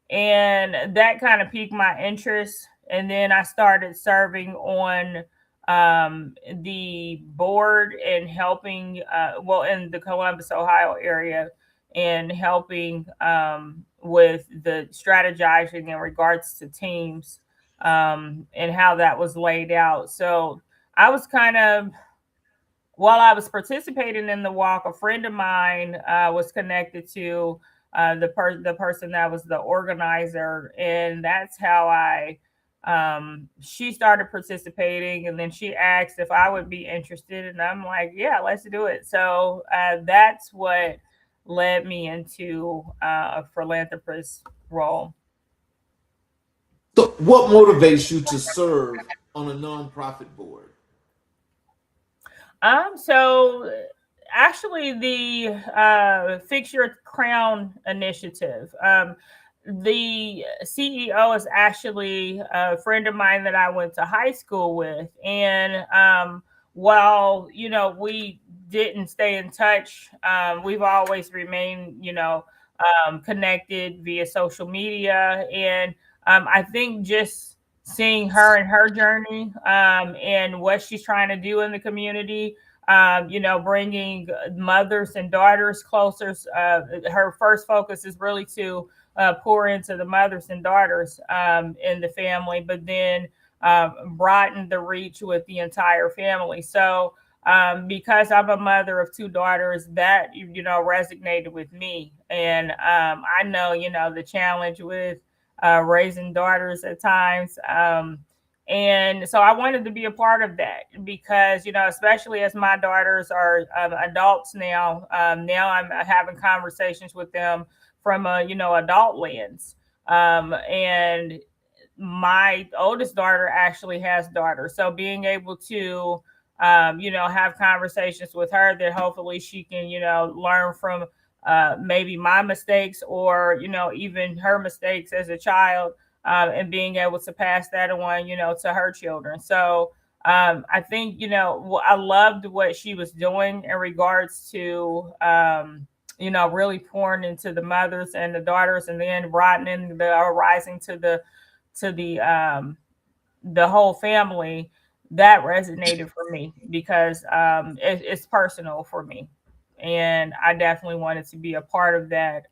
that kind of piqued my interest. And then I started serving on the board and helping, in the Columbus, Ohio area, and helping with the strategizing in regards to teams, and how that was laid out. So I was kind of, while I was participating in the walk, a friend of mine was connected to the person that was the organizer, and that's how she started participating, and then she asked if I would be interested, and I'm like, yeah, let's do it. So that's what led me into a philanthropist role. So, what motivates you to serve on a nonprofit board? So actually the Fix Your Crown initiative. The CEO is actually a friend of mine that I went to high school with. And while, we didn't stay in touch, we've always remained, connected via social media. And I think just seeing her and her journey, and what she's trying to do in the community, bringing mothers and daughters closer. Her first focus is really to pour into the mothers and daughters in the family, but then broaden the reach with the entire family. So because I'm a mother of two daughters, that resonated with me. And I know the challenge with raising daughters at times. And so I wanted to be a part of that because, especially as my daughters are adults now, now I'm having conversations with them from a, adult lens. And my oldest daughter actually has daughters. So being able to, have conversations with her that hopefully she can, learn from maybe my mistakes or, even her mistakes as a child, and being able to pass that on, to her children. So I think, I loved what she was doing in regards to, really pouring into the mothers and the daughters, and then broadening the rising to the whole family. That resonated for me because it's personal for me. And I definitely wanted to be a part of that.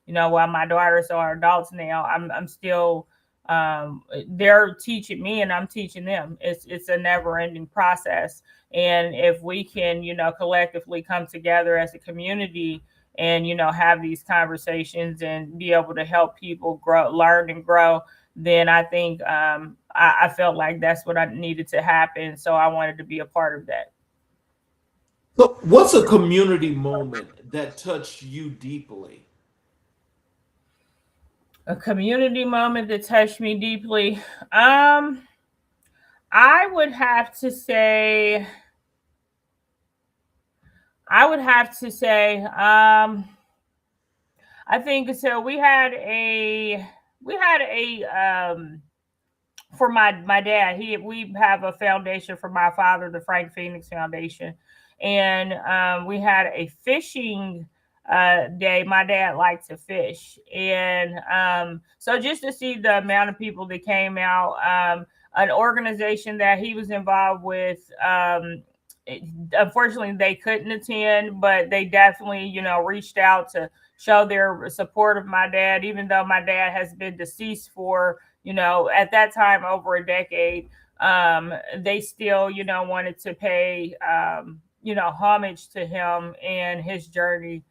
While my daughters are adults now, I'm still they're teaching me and I'm teaching them. It's a never ending process. And if we can, collectively come together as a community and, have these conversations and be able to help people grow, learn and grow, then I think I felt like that's what I needed to happen. So I wanted to be a part of that. So, what's a community moment that touched you deeply? A community moment that touched me deeply. Um, I would have to say, I would have to say, I think so. We had a for my dad. We have a foundation for my father, the Frank Phoenix Foundation, and we had a fishing day. My dad liked to fish, and so just to see the amount of people that came out, an organization that he was involved with. Unfortunately, they couldn't attend, but they definitely, reached out to show their support of my dad, even though my dad has been deceased for, at that time over a decade. They still, wanted to pay, homage to him and his journey.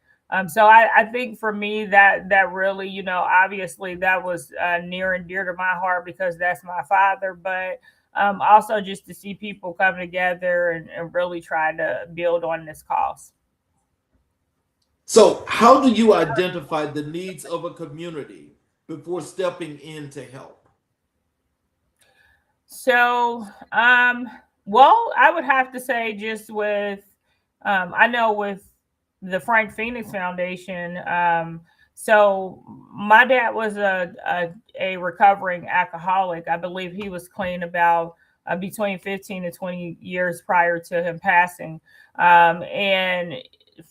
So I think for me that really, obviously that was near and dear to my heart because that's my father. But also just to see people come together and really try to build on this cause. So, how do you identify the needs of a community before stepping in to help? So, well, I would have to say just with, I know with the Frank Phoenix Foundation, so my dad was a recovering alcoholic. I believe he was clean about between 15 and 20 years prior to him passing. And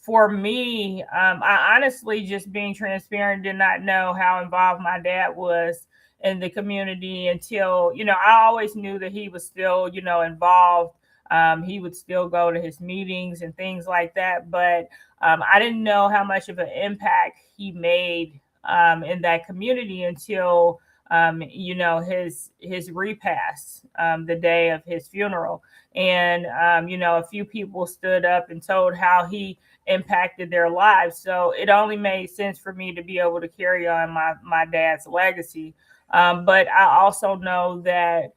for me, I honestly, just being transparent, did not know how involved my dad was in the community until, I always knew that he was still, involved. He would still go to his meetings and things like that. But I didn't know how much of an impact he made in that community until, his repast, the day of his funeral. And, a few people stood up and told how he impacted their lives. So it only made sense for me to be able to carry on my dad's legacy. But I also know that,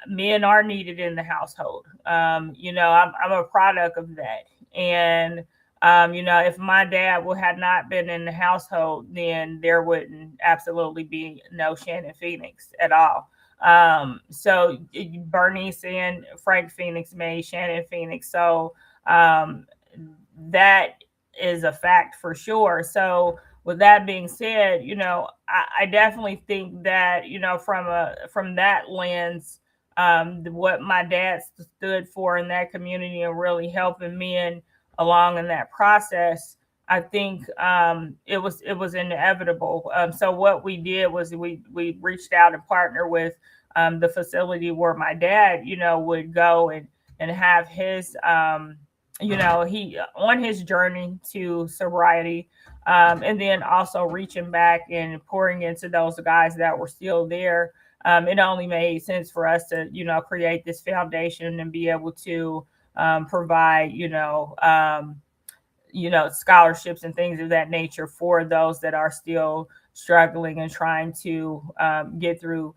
men are needed in the household. I'm a product of that. And, if my dad would have not been in the household, then there wouldn't absolutely be no Shannon Phoenix at all. So Bernice and Frank Phoenix made Shannon Phoenix. So that is a fact for sure. So with that being said, I definitely think that, from that lens, what my dad stood for in that community and really helping men along in that process, I think it was inevitable. So what we did was we reached out and partnered with the facility where my dad, would go and have his, he on his journey to sobriety, and then also reaching back and pouring into those guys that were still there. It only made sense for us to, create this foundation and be able to provide, scholarships and things of that nature for those that are still struggling and trying to get through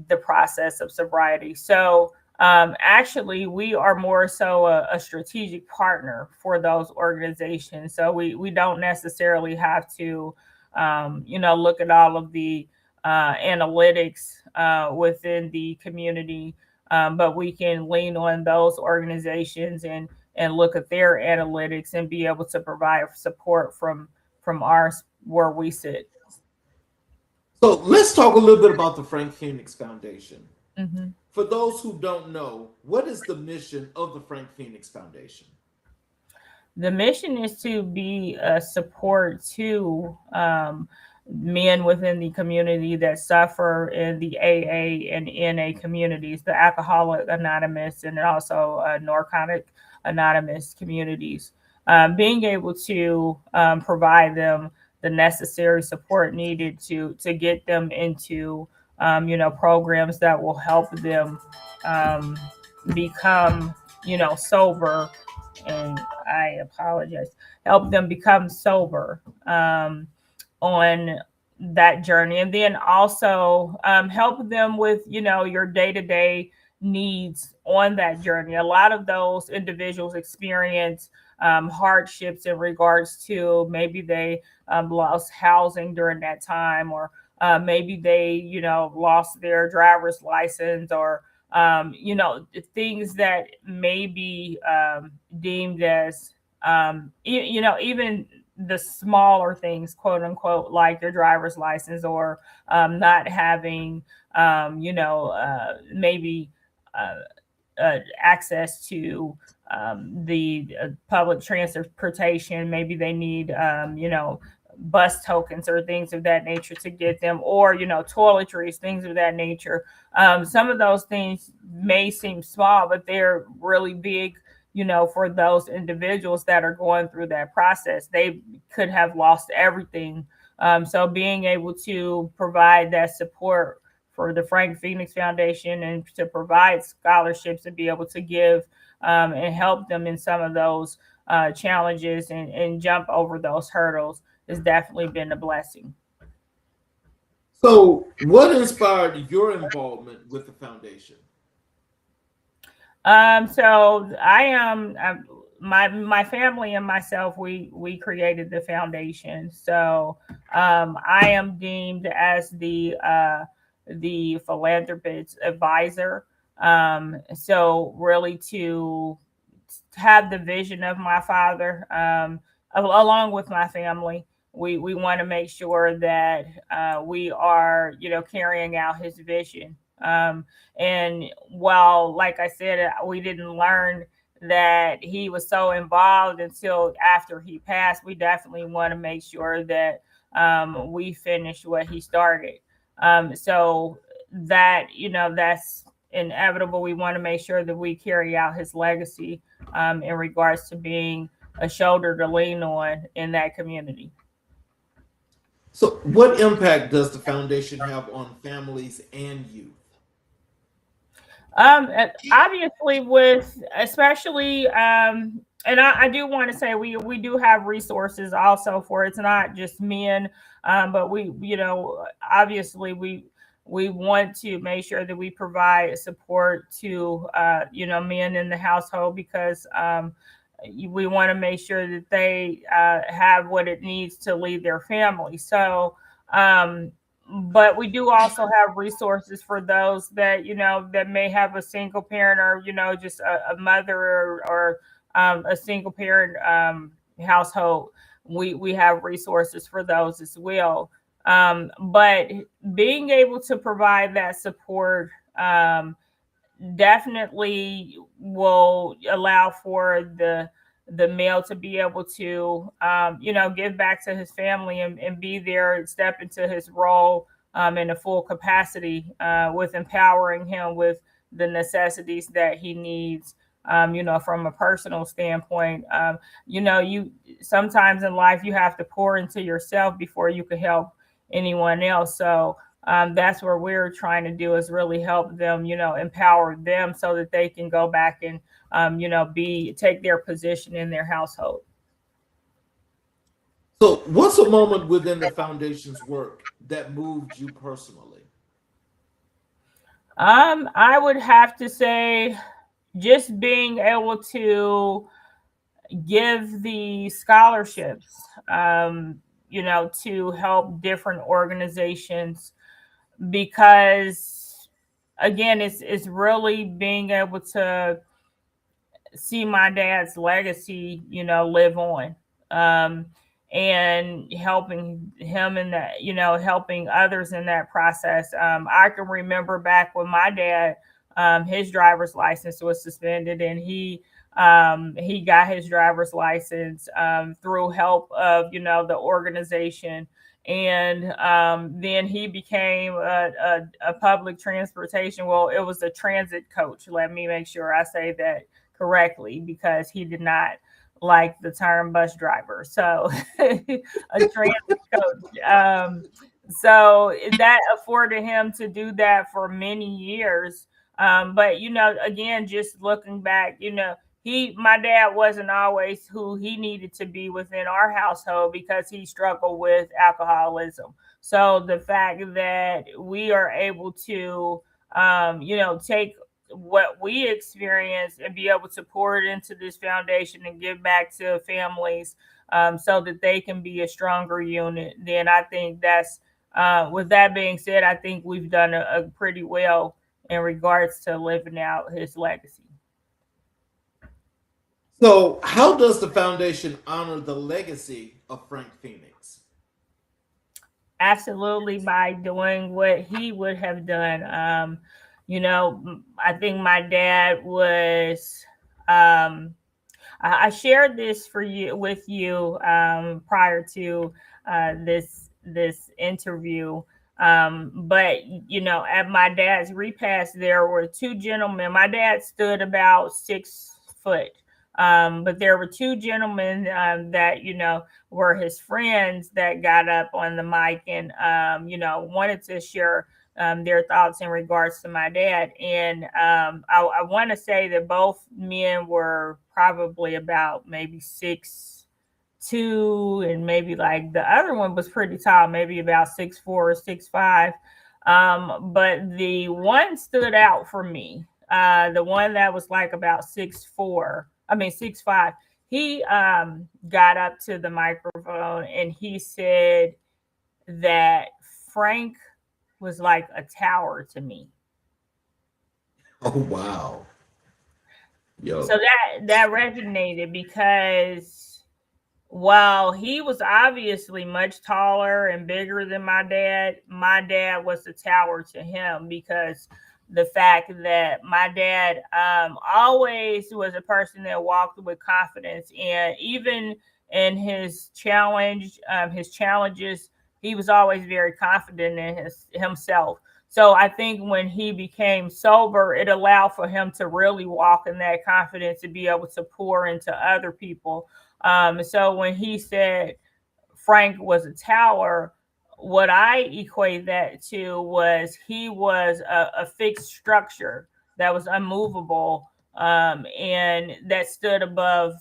the process of sobriety. So actually, we are more so a strategic partner for those organizations. So we don't necessarily have to, look at all of the analytics within the community, but we can lean on those organizations and look at their analytics and be able to provide support from ours where we sit. So, let's talk a little bit about the Frank Phoenix Foundation. Mm-hmm. For those who don't know, what is the mission of the Frank Phoenix Foundation? The mission is to be a support to men within the community that suffer in the AA and NA communities, the Alcoholic Anonymous and also Narcotic Anonymous communities. Being able to provide them the necessary support needed to get them into programs that will help them um, become sober. And I apologize, help them become sober on that journey, and then also help them with your day-to-day needs on that journey. A lot of those individuals experience hardships in regards to maybe they lost housing during that time, or maybe they lost their driver's license, or things that may be deemed as even the smaller things, quote unquote, like your driver's license, or not having maybe access to the public transportation. Maybe they need bus tokens or things of that nature to get them, or toiletries, things of that nature. Some of those things may seem small, but they're really big for those individuals that are going through that process. They could have lost everything. So being able to provide that support for the Frank Phoenix Foundation, and to provide scholarships and be able to give and help them in some of those challenges, and jump over those hurdles, has definitely been a blessing. So, what inspired your involvement with the foundation? So I am my family and myself. We created the foundation. So I am deemed as the philanthropist advisor. So really to have the vision of my father, along with my family. We want to make sure that we are, carrying out his vision. And while, like I said, we didn't learn that he was so involved until after he passed, we definitely want to make sure that we finish what he started. So that, that's inevitable. We want to make sure that we carry out his legacy in regards to being a shoulder to lean on in that community. So, what impact does the foundation have on families and youth? Obviously, with especially, and I do want to say we do have resources also for, it's not just men, but we, obviously we want to make sure that we provide support to men in the household, because we want to make sure that they have what it needs to lead their family. So but we do also have resources for those that that may have a single parent, or just a mother, or a single parent household. We have resources for those as well. But being able to provide that support definitely will allow for the male to be able to give back to his family, and be there and step into his role in a full capacity, with empowering him with the necessities that he needs, from a personal standpoint. You sometimes in life you have to pour into yourself before you can help anyone else. So that's where we're trying to do, is really help them, empower them, so that they can go back and take their position in their household. So, what's a moment within the foundation's work that moved you personally? I would have to say just being able to give the scholarships, to help different organizations, because again, it's really being able to see my dad's legacy, live on, and helping him in that, helping others in that process. I can remember back when my dad, his driver's license was suspended, and he got his driver's license through help of the organization. And then he became a public transportation, well, it was a transit coach. Let me make sure I say that correctly, because he did not like the term bus driver. So a transit coach. So that afforded him to do that for many years. But again, just looking back, my dad wasn't always who he needed to be within our household because he struggled with alcoholism. So the fact that we are able to, take what we experience and be able to pour it into this foundation and give back to families, so that they can be a stronger unit, then I think that's, with that being said, I think we've done a pretty well in regards to living out his legacy. So, how does the foundation honor the legacy of Frank Phoenix? Absolutely, by doing what he would have done. I think my dad was. I shared this with you prior to this interview. But at my dad's repast, there were two gentlemen. My dad stood about 6 foot. But there were two gentlemen that were his friends that got up on the mic and wanted to share their thoughts in regards to my dad. And I want to say that both men were probably about maybe 6'2", and maybe like the other one was pretty tall, maybe about 6'4" or 6'5". But the one stood out for me. The one that was like about 6'5". He got up to the microphone and he said that Frank was like a tower to me. Oh, wow. Yo. So that resonated because while he was obviously much taller and bigger than my dad was a tower to him, because the fact that my dad always was a person that walked with confidence, and even in his challenges, he was always very confident in himself. So I think when he became sober, it allowed for him to really walk in that confidence to be able to pour into other people. So when he said Frank was a tower, what I equate that to was he was a fixed structure that was unmovable, and that stood above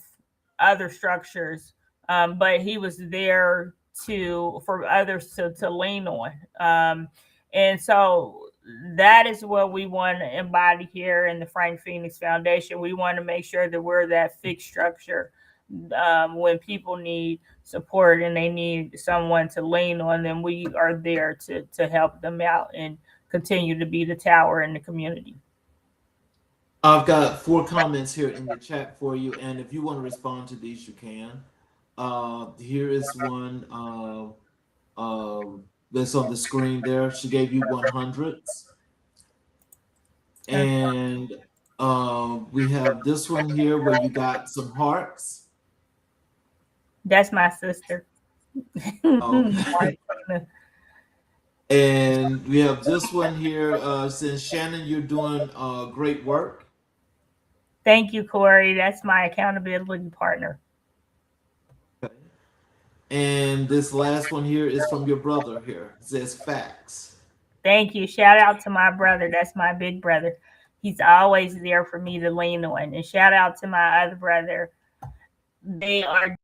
other structures. But he was there for others to lean on. And so that is what we want to embody here in the Frank Phoenix Foundation. We want to make sure that we're that fixed structure. When people need support and they need someone to lean on, then we are there to help them out and continue to be the tower in the community. I've got 4 comments here in the chat for you, and if you want to respond to these, you can. Here is one that's on the screen there. She gave you 100s. And we have this one here where you got some hearts. That's my sister. Okay. And we have this one here. Says, Shannon, you're doing great work. Thank you, Corey. That's my accountability partner. Okay. And this last one here is from your brother here. It says facts. Thank you. Shout out to my brother. That's my big brother. He's always there for me to lean on. And shout out to my other brother. They are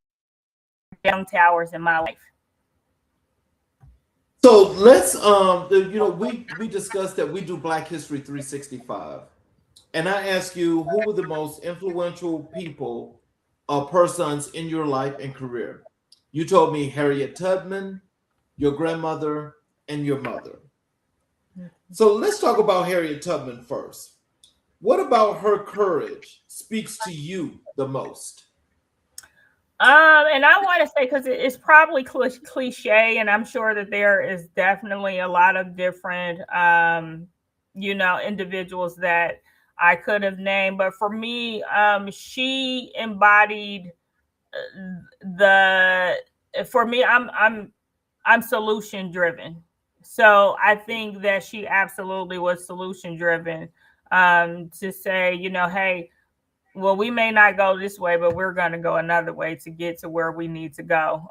young towers in my life. So let's we discussed that we do Black History 365. And I ask you, who were the most influential people or persons in your life and career? You told me Harriet Tubman, your grandmother, and your mother. So let's talk about Harriet Tubman first. What about her courage speaks to you the most? And I want to say, because it's probably cliche, and I'm sure that there is definitely a lot of different, individuals that I could have named. But for me, she embodied for me, I'm solution driven. So I think that she absolutely was solution driven, to say, hey, well, we may not go this way, but we're going to go another way to get to where we need to go.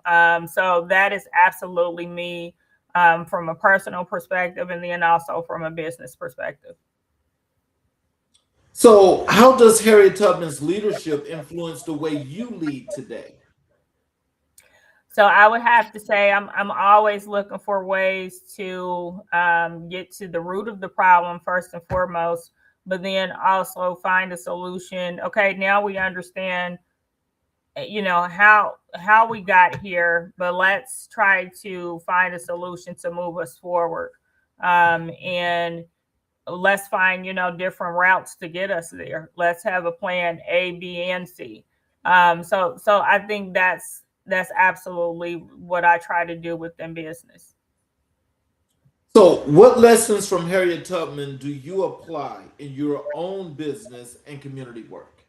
So that is absolutely me, from a personal perspective, and then also from a business perspective. So, how does Harriet Tubman's leadership influence the way you lead today? So I would have to say I'm always looking for ways to get to the root of the problem first and foremost, but then also find a solution. Okay, now we understand, how we got here, but let's try to find a solution to move us forward. And let's find, different routes to get us there. Let's have a plan A, B, and C. So I think that's absolutely what I try to do within business. So, what lessons from Harriet Tubman do you apply in your own business and community work?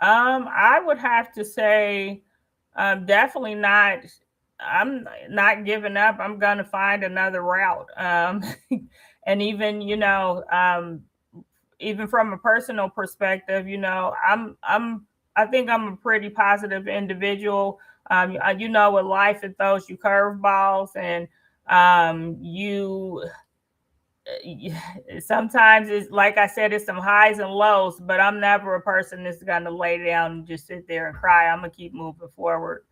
I would have to say, definitely not. I'm not giving up. I'm gonna find another route. And even from a personal perspective, I think I'm a pretty positive individual. With life, it throws you curveballs, and you sometimes, it's like I said, it's some highs and lows, but I'm never a person that's gonna lay down and just sit there and cry. I'm gonna keep moving forward,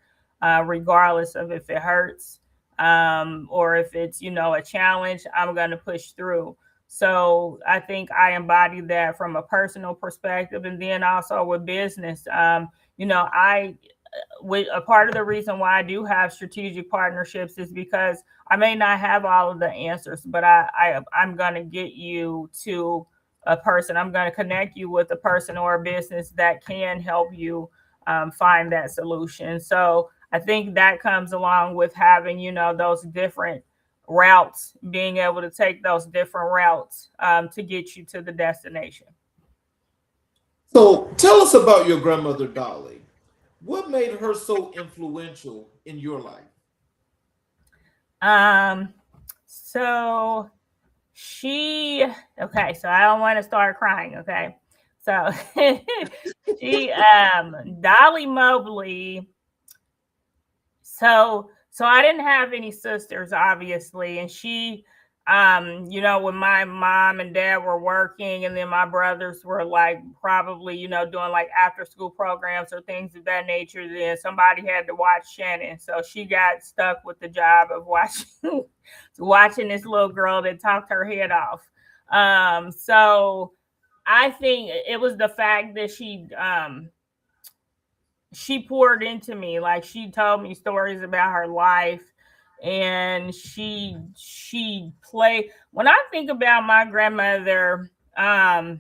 regardless of if it hurts, or if it's, a challenge. I'm gonna push through. So I think I embody that from a personal perspective, and then also with business. I with a part of the reason why I do have strategic partnerships is because I may not have all of the answers, but I'm going to get you to a person. I'm going to connect you with a person or a business that can help you find that solution. So I think that comes along with having, those different routes, being able to take those different routes to get you to the destination. So, tell us about your grandmother, Dolly. What made her so influential in your life? Um, so she, okay, so I don't want to start crying, okay? So she, Dolly Mobley. So I didn't have any sisters, obviously, and she, when my mom and dad were working, and then my brothers were like probably, doing like after school programs or things of that nature, then somebody had to watch Shannon. So she got stuck with the job of watching watching this little girl that talked her head off. So I think it was the fact that she poured into me. Like, she told me stories about her life, and she played. When I think about my grandmother, I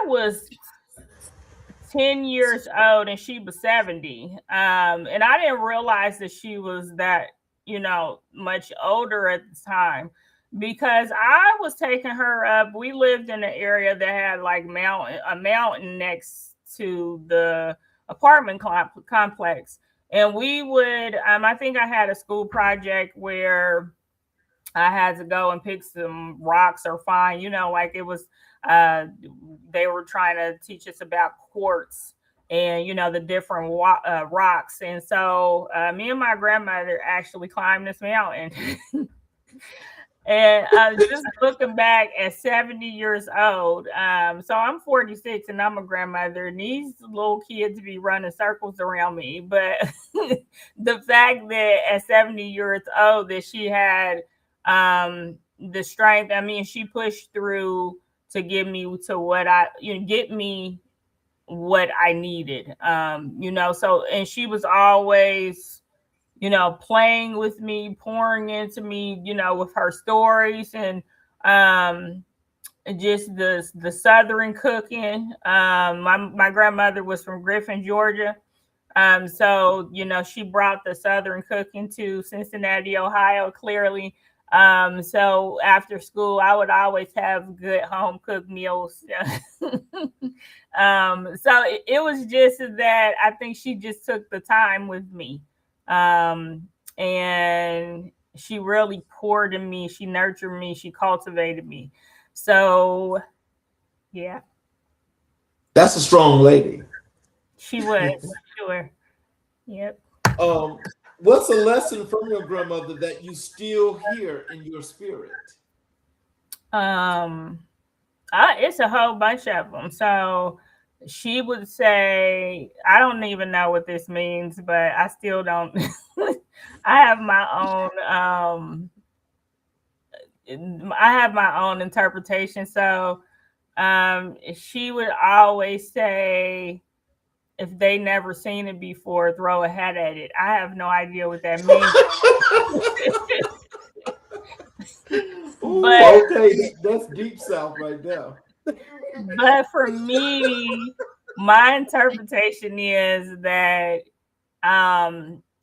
was 10 years old and she was 70, and I didn't realize that she was that, much older at the time, because I was taking her up. We lived in an area that had like a mountain next to the apartment complex, and we would, I think I had a school project where I had to go and pick some rocks or find, like it was, uh, they were trying to teach us about quartz and, the different rocks. And so me and my grandmother actually climbed this mountain. And just looking back at 70 years old, so I'm 46 and I'm a grandmother, and these little kids be running circles around me. But the fact that at 70 years old that she had the strength, I mean, she pushed through to get me to get me what I needed. So, and she was always, playing with me, pouring into me, with her stories, and just the Southern cooking. My grandmother was from Griffin, Georgia. So, she brought the Southern cooking to Cincinnati, Ohio, clearly. So after school, I would always have good home cooked meals. So it was just that I think she just took the time with me. And she really poured in me. She nurtured me. She cultivated me. So, yeah. That's a strong lady. She was, sure. Yep. Um, what's a lesson from your grandmother that you still hear in your spirit? Um, it's a whole bunch of them. So she would say, I don't even know what this means, but I still don't. I have my own. I have my own interpretation. So she would always say, if they never seen it before, throw a hat at it. I have no idea what that means. Ooh, but okay, that's deep south right now. but for me, my interpretation is that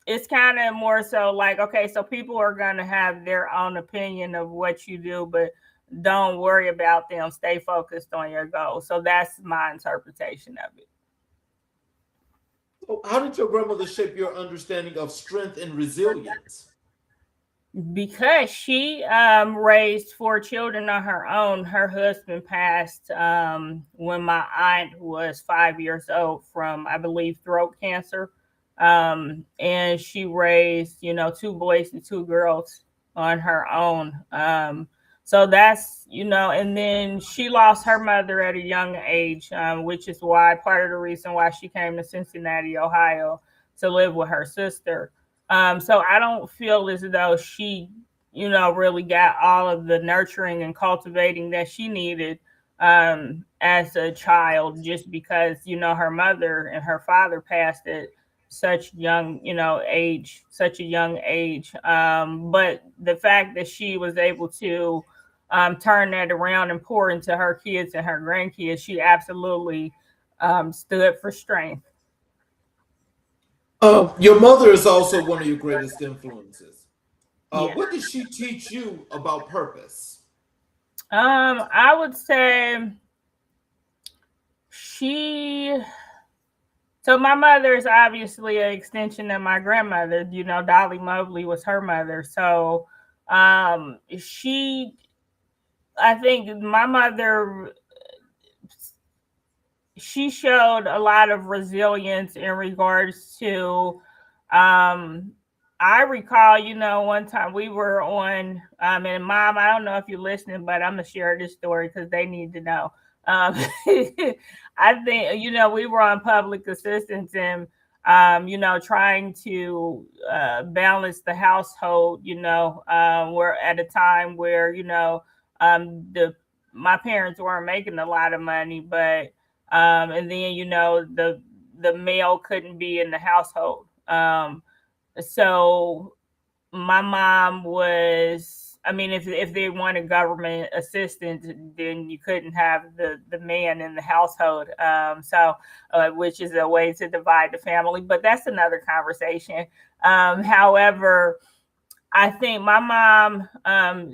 it's kind of more so like, okay, so people are going to have their own opinion of what you do, but don't worry about them. Stay focused on your goal. So that's my interpretation of it. So how did your grandmother shape your understanding of strength and resilience? Because she raised 4 children on her own. Her husband passed when my aunt was 5 years old from, I believe, throat cancer. And she raised, 2 boys and 2 girls on her own. So that's, and then she lost her mother at a young age, which is why part of the reason why she came to Cincinnati, Ohio to live with her sister. So I don't feel as though she, really got all of the nurturing and cultivating that she needed as a child, just because, her mother and her father passed at such young, age, such a young age. But the fact that she was able to turn that around and pour into her kids and her grandkids, she absolutely stood for strength. Your mother is also one of your greatest influences. Yeah. What did she teach you about purpose? I would say she. So my mother is obviously an extension of my grandmother. Dolly Mobley was her mother. So she. I think my mother, she showed a lot of resilience in regards to I recall, one time we were on and Mom, I don't know if you're listening, but I'm gonna share this story because they need to know. I think, we were on public assistance and trying to balance the household. We're at a time where, the my parents weren't making a lot of money, but and then the male couldn't be in the household. So my mom was, I mean, if they wanted government assistance, then you couldn't have the man in the household. Which is a way to divide the family, but that's another conversation. However, I think my mom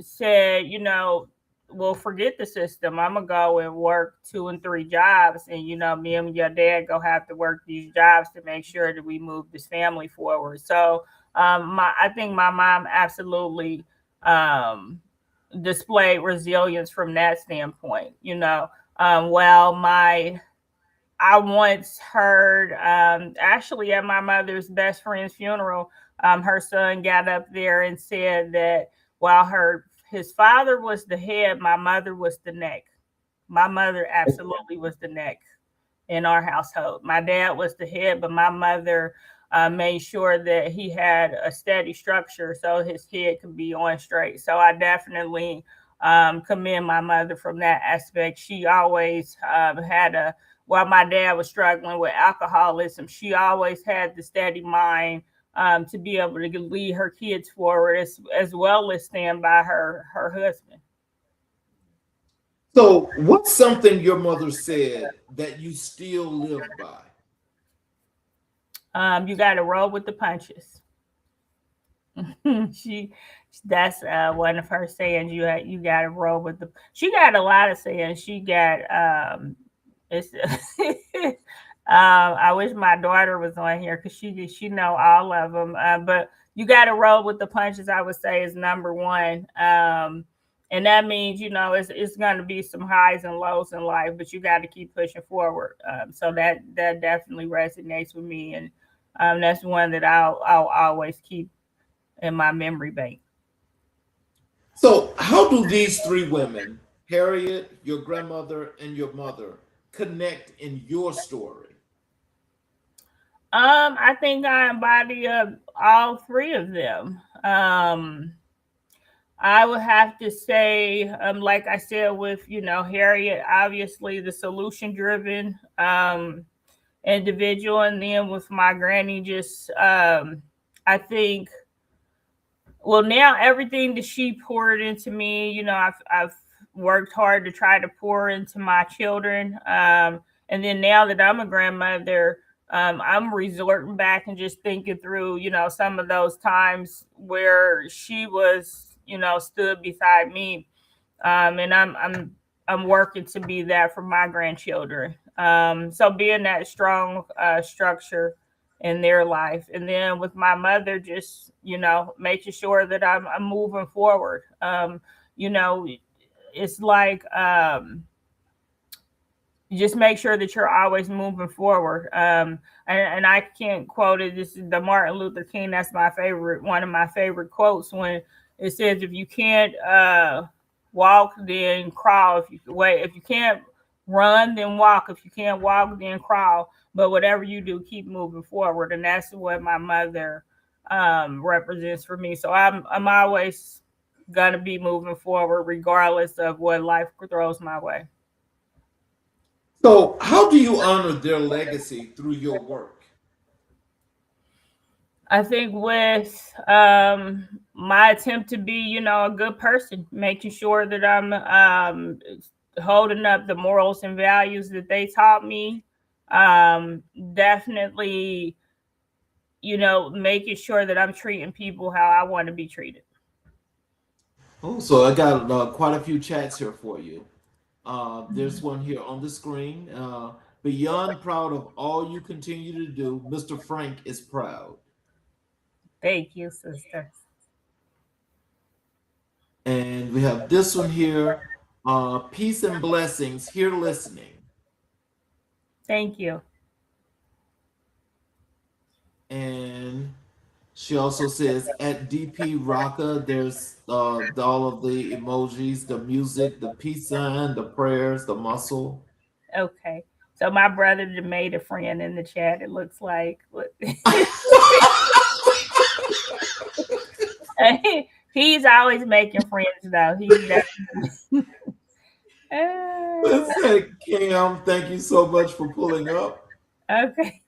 said, well, forget the system. I'm gonna go and work 2 and 3 jobs, and me and your dad go have to work these jobs to make sure that we move this family forward. So, I think my mom absolutely um, displayed resilience from that standpoint. Well, I once heard, actually at my mother's best friend's funeral, her son got up there and said that while his father was the head, my mother was the neck. My mother absolutely was the neck in our household. My dad was the head, but my mother made sure that he had a steady structure so his head could be on straight. So I definitely commend my mother from that aspect. She always had while my dad was struggling with alcoholism, she always had the steady mind to be able to lead her kids forward as well as stand by her husband. So, what's something your mother said that you still live by? You got to roll with the punches. she that's one of her sayings. You got to roll with the. She got a lot of sayings. She got it's. I wish my daughter was on here because she know all of them. But you got to roll with the punches. I would say is number one. And that means, it's going to be some highs and lows in life, but you got to keep pushing forward. So that definitely resonates with me, and that's one that I'll always keep in my memory bank. So, how do these three women, Harriet, your grandmother, and your mother, connect in your story? I think I embody all three of them. I would have to say, like I said, with Harriet, obviously the solution driven individual, and then with my granny, just I think, well, now everything that she poured into me, I've worked hard to try to pour into my children, and then now that I'm a grandmother, I'm resorting back and just thinking through, some of those times where she was, stood beside me, and I'm working to be that for my grandchildren. So being that strong structure in their life, and then with my mother, just making sure that I'm moving forward. You know, it's like just make sure that you're always moving forward. And I can't quote it. This is the Martin Luther King. That's my favorite, one of my favorite quotes, when it says, if you can't walk, then crawl. If you can't run, then walk. If you can't walk, then crawl. But whatever you do, keep moving forward. And that's what my mother represents for me. So I'm always gonna be moving forward regardless of what life throws my way. So, how do you honor their legacy through your work? I think with my attempt to be, a good person, making sure that I'm holding up the morals and values that they taught me. Definitely, making sure that I'm treating people how I want to be treated. Oh, so I got quite a few chats here for you. There's one here on the screen. Beyond proud of all you continue to do, Mr. Frank is proud. Thank you, sister. And we have this one here. Peace and blessings here listening. Thank you. And she also says at DP Rocka, there's all of the emojis, the music, the peace sign, the prayers, the muscle. Okay. So my brother made a friend in the chat. It looks like. He's always making friends, though. He's definitely. Let's say, Cam, thank you so much for pulling up. Okay.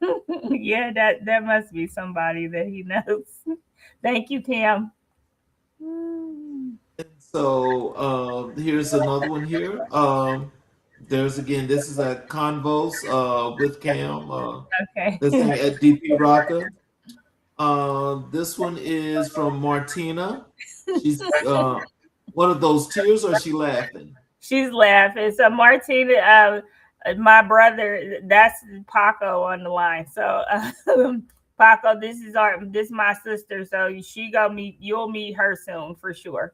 Yeah, that must be somebody that he knows. Thank you, Cam. And so here's another one here. There's again, this is at Convos with Cam. Okay. This thing at DP Rocka. This one is from Martina. She's one of those tears, or is she laughing? She's laughing. So Martina, my brother, that's Paco on the line. So Paco, this is my sister. So you'll meet her soon for sure.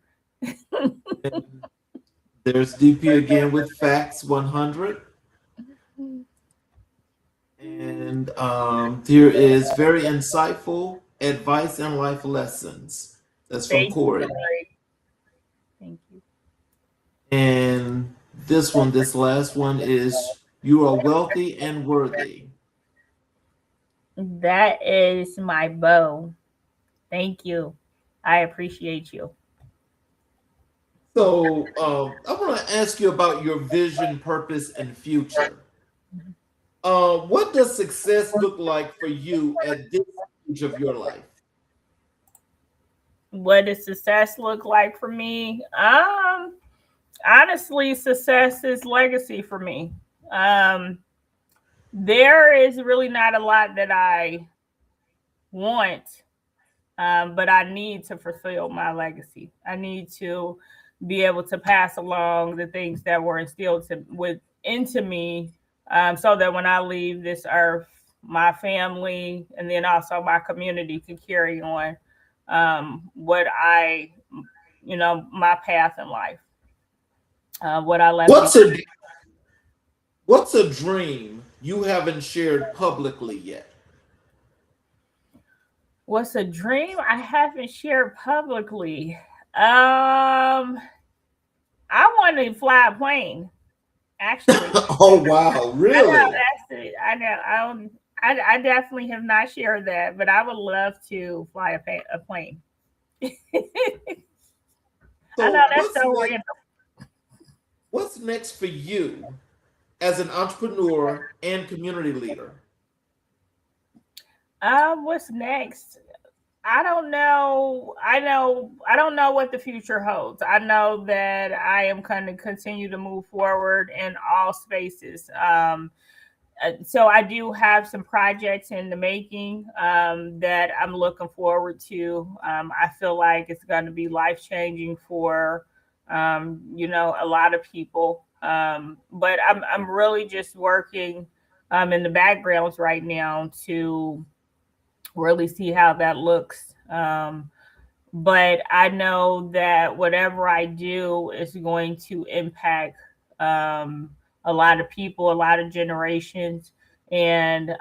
There's DP again with Facts 100. And here is very insightful advice and life lessons. That's from Thank Corey. you. Thank you. And this last one is you are wealthy and worthy. That is my bow. Thank you. I appreciate you. So I want to ask you about your vision, purpose, and future. What does success look like for you at this stage of your life? What does success look like for me? Honestly, success is legacy for me. There is really not a lot that I want, but I need to fulfill my legacy. I need to be able to pass along the things that were instilled into me, so that when I leave this earth, my family and then also my community can carry on what my path in life. what I left. What's a dream you haven't shared publicly yet? What's a dream I haven't shared publicly? I want to fly a plane. Actually, Oh wow, I know really? that's it. I know. I definitely have not shared that, but I would love to fly a plane. I know So that's so random. what's next for you as an entrepreneur and community leader? What's next? I don't know. I don't know what the future holds. I know that I am going to continue to move forward in all spaces. So I do have some projects in the making that I'm looking forward to. I feel like it's going to be life changing for a lot of people. But I'm really just working in the backgrounds right now to really see how that looks. But I know that whatever I do is going to impact a lot of people, a lot of generations. And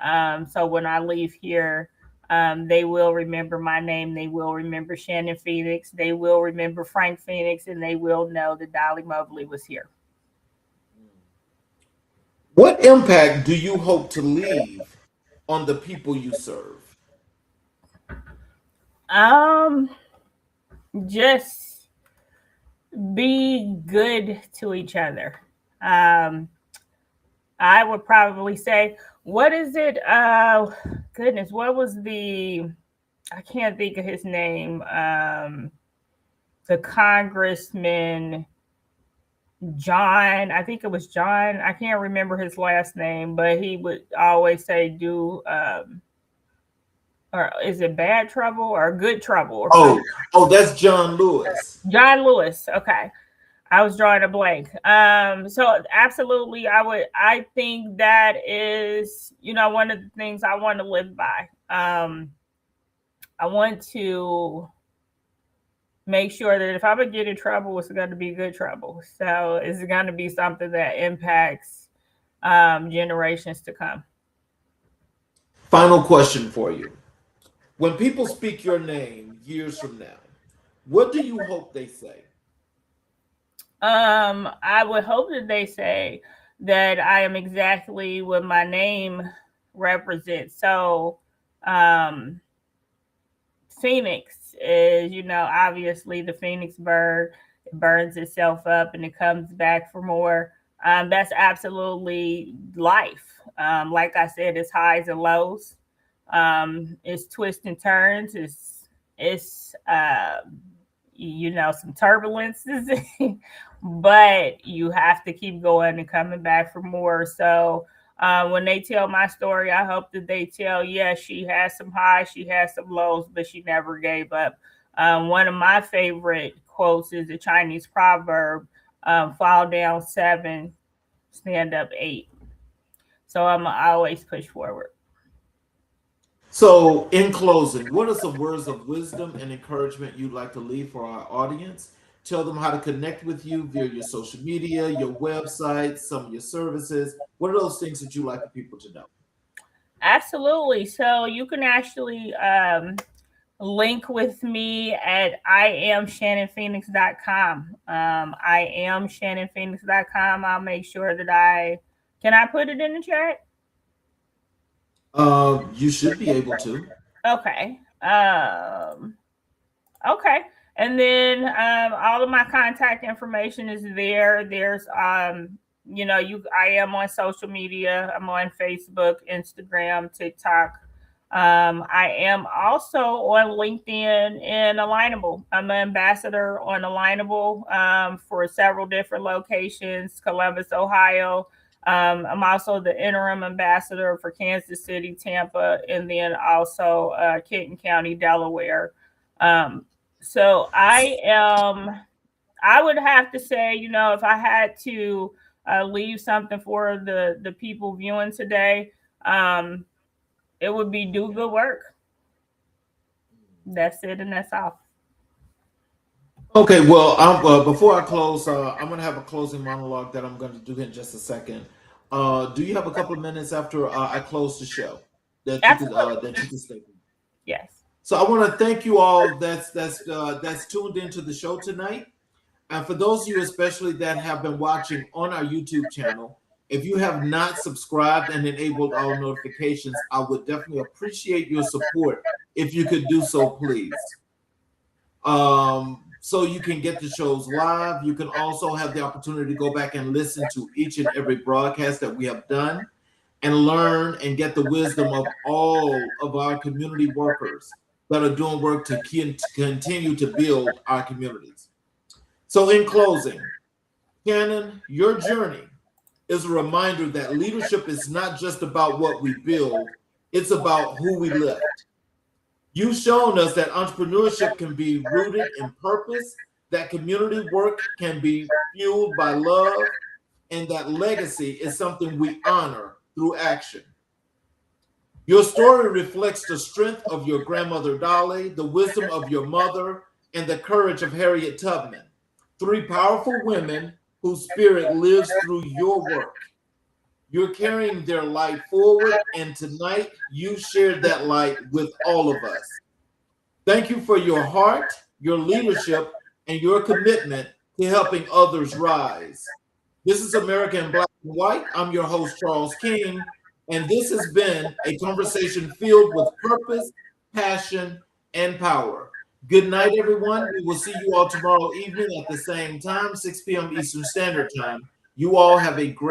so when I leave here, they will remember my name. They will remember Shannon Phoenix. They will remember Frank Phoenix, and they will know that Dolly Mobley was here. What impact do you hope to leave on the people you serve? Um, just be good to each other. Um, I would probably say, what is it? Goodness, what was I can't think of his name. The congressman, John, I think it was John. I can't remember his last name, but he would always say, or is it bad trouble or good trouble or something? That's John Lewis. John Lewis. Okay. I was drawing a blank. So absolutely, I think that is, one of the things I want to live by. I want to make sure that if I'm gonna get in trouble, it's going to be good trouble. So it's going to be something that impacts generations to come. Final question for you. When people speak your name years from now, what do you hope they say? I would hope that they say that I am exactly what my name represents. So, um, Phoenix is, obviously the Phoenix bird. It burns itself up and it comes back for more. That's absolutely life. Like I said, it's highs and lows. It's twists and turns. It's some turbulences, but you have to keep going and coming back for more. So when they tell my story, I hope that they tell, yes, she has some highs, she has some lows, but she never gave up. One of my favorite quotes is a Chinese proverb, fall down 7, stand up 8. So I always push forward. So, in closing, what are some words of wisdom and encouragement you'd like to leave for our audience? Tell them how to connect with you via your social media, your website, some of your services. What are those things that you like for people to know? Absolutely. So you can actually link with me at iamshannonphoenix.com. iamshannonphoenix.com. I'll make sure that can I put it in the chat? You should be able to. Okay. Okay. And then all of my contact information is there. There's I am on social media. I'm on Facebook, Instagram, TikTok. I am also on LinkedIn and Alignable. I'm an ambassador on Alignable for several different locations, Columbus, Ohio. I'm also the interim ambassador for Kansas City, Tampa, and then also Kenton County, Delaware. So I would have to say, if I had to leave something for the people viewing today, it would be do good work. That's it, and that's all. Okay, well, before I close, I'm going to have a closing monologue that I'm going to do in just a second. Do you have a couple of minutes after I close the show Absolutely. that you can stay? Yes. So I want to thank you all that's tuned into the show tonight. And for those of you especially that have been watching on our YouTube channel, if you have not subscribed and enabled all notifications, I would definitely appreciate your support if you could do so, please. So you can get the shows live. You can also have the opportunity to go back and listen to each and every broadcast that we have done and learn and get the wisdom of all of our community workers that are doing work to continue to build our communities. So in closing, Shannon, your journey is a reminder that leadership is not just about what we build, it's about who we lift. You've shown us that entrepreneurship can be rooted in purpose, that community work can be fueled by love, and that legacy is something we honor through action. Your story reflects the strength of your grandmother Dolly, the wisdom of your mother, and the courage of Harriet Tubman, three powerful women whose spirit lives through your work. You're carrying their light forward, and tonight you shared that light with all of us. Thank you for your heart, your leadership, and your commitment to helping others rise. This is American Black and White. I'm your host, Charles King, and this has been a conversation filled with purpose, passion, and power. Good night, everyone. We will see you all tomorrow evening at the same time, 6 p.m. Eastern Standard Time. You all have a great